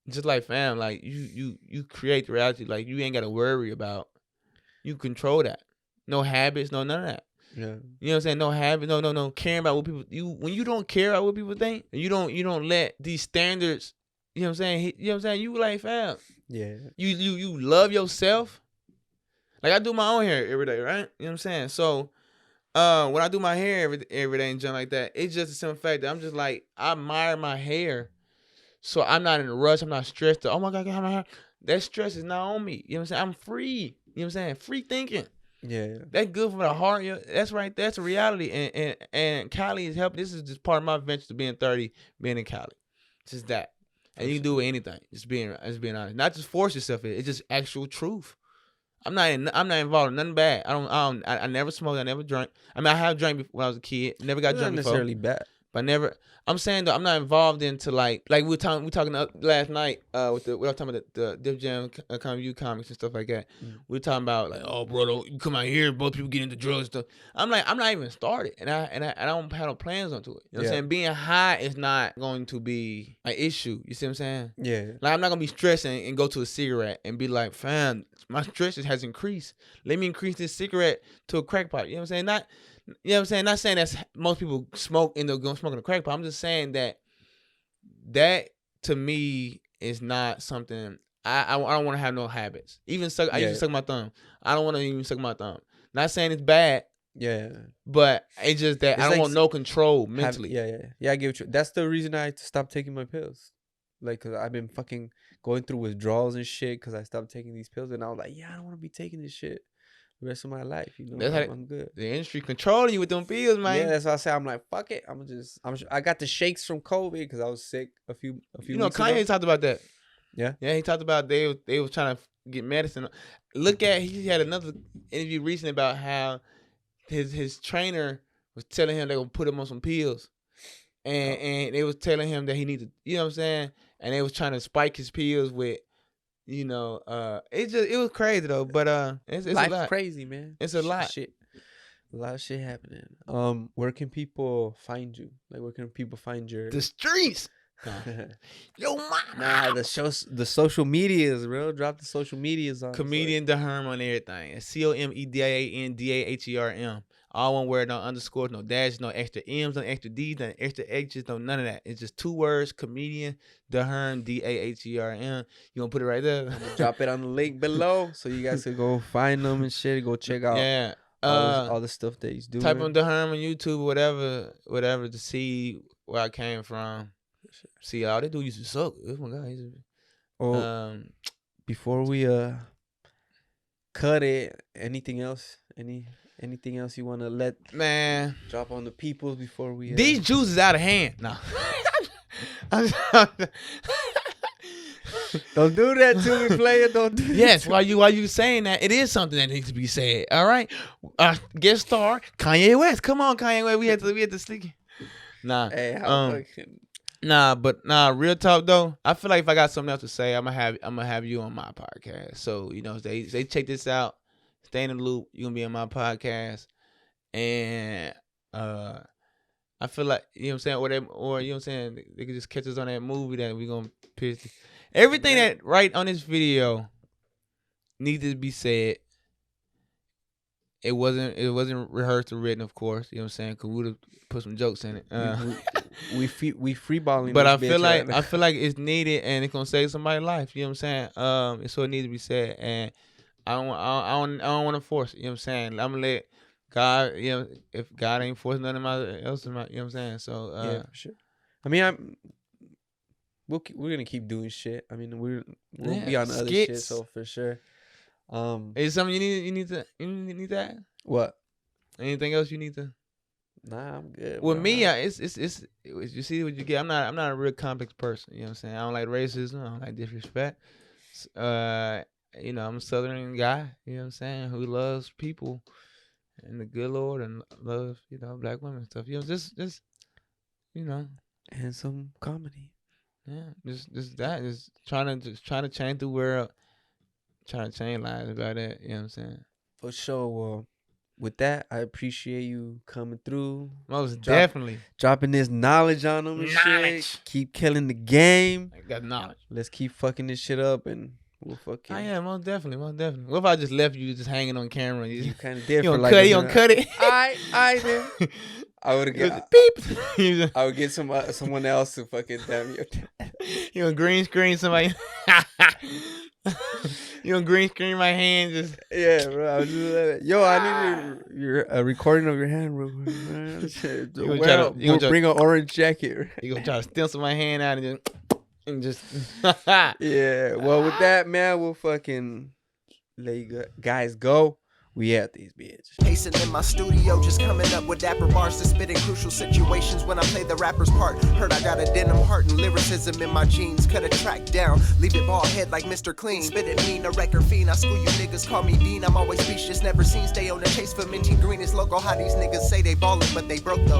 just like, fam, like you create the reality. Like you ain't gotta worry about. You control that. No habits, no none of that. Yeah, you know what I'm saying? No habits, no caring about what people. When you don't care about what people think, and you don't let these standards. You know what I'm saying? You know what I'm saying? You like, fam. Yeah. You love yourself. Like I do my own hair every day, right? You know what I'm saying? So when I do my hair every day and junk like that, it's just a simple fact that I'm just like I admire my hair, so I'm not in a rush. I'm not stressed. Oh my God, I got my hair. That stress is not on me. You know what I'm saying? I'm free. You know what I'm saying? Free thinking. Yeah. That's good for the heart. That's right. That's a reality. And Cali is helping. This is just part of my venture to being 30, being in Cali. Just that. And you can do anything. Just being honest. Not just force yourself in. It's just actual truth. I'm not involved in nothing bad. I never smoked. I never drank. I mean, I have drank when I was a kid. Never got It's drunk not before. necessarily bad. But never. I'm saying though, I'm not involved into like we talking last night with we were talking about the Dip Jam Comedy comics and stuff like that. We were talking about like, oh bro, you come out here, both people get into drugs and stuff. I'm like, I'm not even started, and I don't have no plans onto it. You know what I'm saying? Being high is not going to be an issue. You see what I'm saying? Yeah. Like I'm not gonna be stressing and go to a cigarette and be like, fam, my stress has increased. Let me increase this cigarette to a crack pipe. You know what I'm saying? Not. You know what I'm saying? Not saying that's most people smoke and they're going smoking a crack pipe. I'm just saying that to me is not something I don't want to have no habits. Even I used to suck my thumb. I don't want to even suck my thumb. Not saying it's bad. Yeah. But it's just that I don't want no control mentally. Yeah, I get what you. That's the reason I stopped taking my pills. Like, cause I've been fucking going through withdrawals and shit because I stopped taking these pills, and I was like, yeah, I don't want to be taking this shit the rest of my life, you know. That's I'm good. The industry controlling you with them pills, man. Yeah, that's why I say I'm like, fuck it. I got the shakes from COVID because I was sick a few You know, weeks Kanye ago. talked about that. Yeah. Yeah, he talked about they was trying to get medicine. He had another interview recently about how his trainer was telling him they gonna put him on some pills. And they was telling him that he needed, you know what I'm saying? And they was trying to spike his pills with, you know, it was crazy though, but it's a lot. Crazy, man. It's a lot. Shit. A lot of shit happening. Where can people find you? Like, where can people find your The streets. Yo, Nah, the social medias, bro. Drop the social medias on. Comedian Daherm on everything. It's COMEDIANDAHERM. All one word, no underscores, no dash, no extra M's, no extra D's, no extra H's, no none of that. It's just 2 words, comedian Daherm, DAHERM. You gonna put it right there? Drop it on the link below so you guys can go find them and shit. Go check out all the stuff that he's doing. Type on Daherm on YouTube, whatever to see where I came from. See, all they do used to suck. Oh my God. Before we cut it, anything else? Anything else you want to let drop on the people before we these juices out of hand. No. Don't do that to me, player. Don't do Yes, while you saying that, it is something that needs to be said. All right. Guest star Kanye West. Come on, Kanye West. We had to stick. Nah. Hey, real talk though. I feel like if I got something else to say, I'm gonna have you on my podcast. So, you know, they check this out. Stay in the loop. You're gonna be on my podcast. And I feel like, you know what I'm saying, or you know what I'm saying, they could just catch us on that movie that we gonna pitch. Everything that right on this video needs to be said. It wasn't rehearsed or written, of course. You know what I'm saying? Cause we would have put some jokes in it. we freeballing. But I feel like it's needed and it's gonna save somebody's life. You know what I'm saying? So it needs to be said, and I don't want to force it. You know what I'm saying? I'm gonna let God. You know, if God ain't forcing nothing else, you know what I'm saying? So yeah, for sure. I mean, we're gonna keep doing shit. I mean, we'll be on other shit. So for sure. Is something you need to add? What? Anything else you need to? Nah, I'm good. With me, it's you see what you get. I'm not a real complex person. You know what I'm saying? I don't like racism. I don't like disrespect. You know, I'm a Southern guy. You know what I'm saying? Who loves people and the good Lord and loves, you know, black women and stuff. You know, just you know, and some comedy. Yeah, just trying to change the world. Trying to change lives about that, you know what I'm saying? For sure. Well, with that, I appreciate you coming through. Most definitely. Dropping this knowledge on them and shit. Keep killing the game. I got knowledge. Let's keep fucking this shit up and we'll fucking. Oh, yeah, most definitely. What if I just left you just hanging on camera? You kind of did. You gonna cut it? I then. I would have got beep. I would get someone else to fucking damn you. You gonna green screen somebody? You gonna green screen my hand? Just Yeah, bro. I was just like, yo, I need your a recording of your hand, real quick, man. Shit, You gonna try to- you gonna try- bring an orange jacket. you gonna try to stencil my hand out and just Yeah. Well, with that, man, we'll fucking let you guys go. We at these bitches. Pacing in my studio, just coming up with dapper bars to spit in crucial situations when I play the rapper's part. Heard I got a denim heart and lyricism in my jeans. Cut a track down, leave it bald head like Mr. Clean. Spit it mean, a record fiend. I school you niggas, call me Dean. I'm always speechless, never seen. Stay on the chase for minty green. It's local how these niggas say they ballin', but they broke though.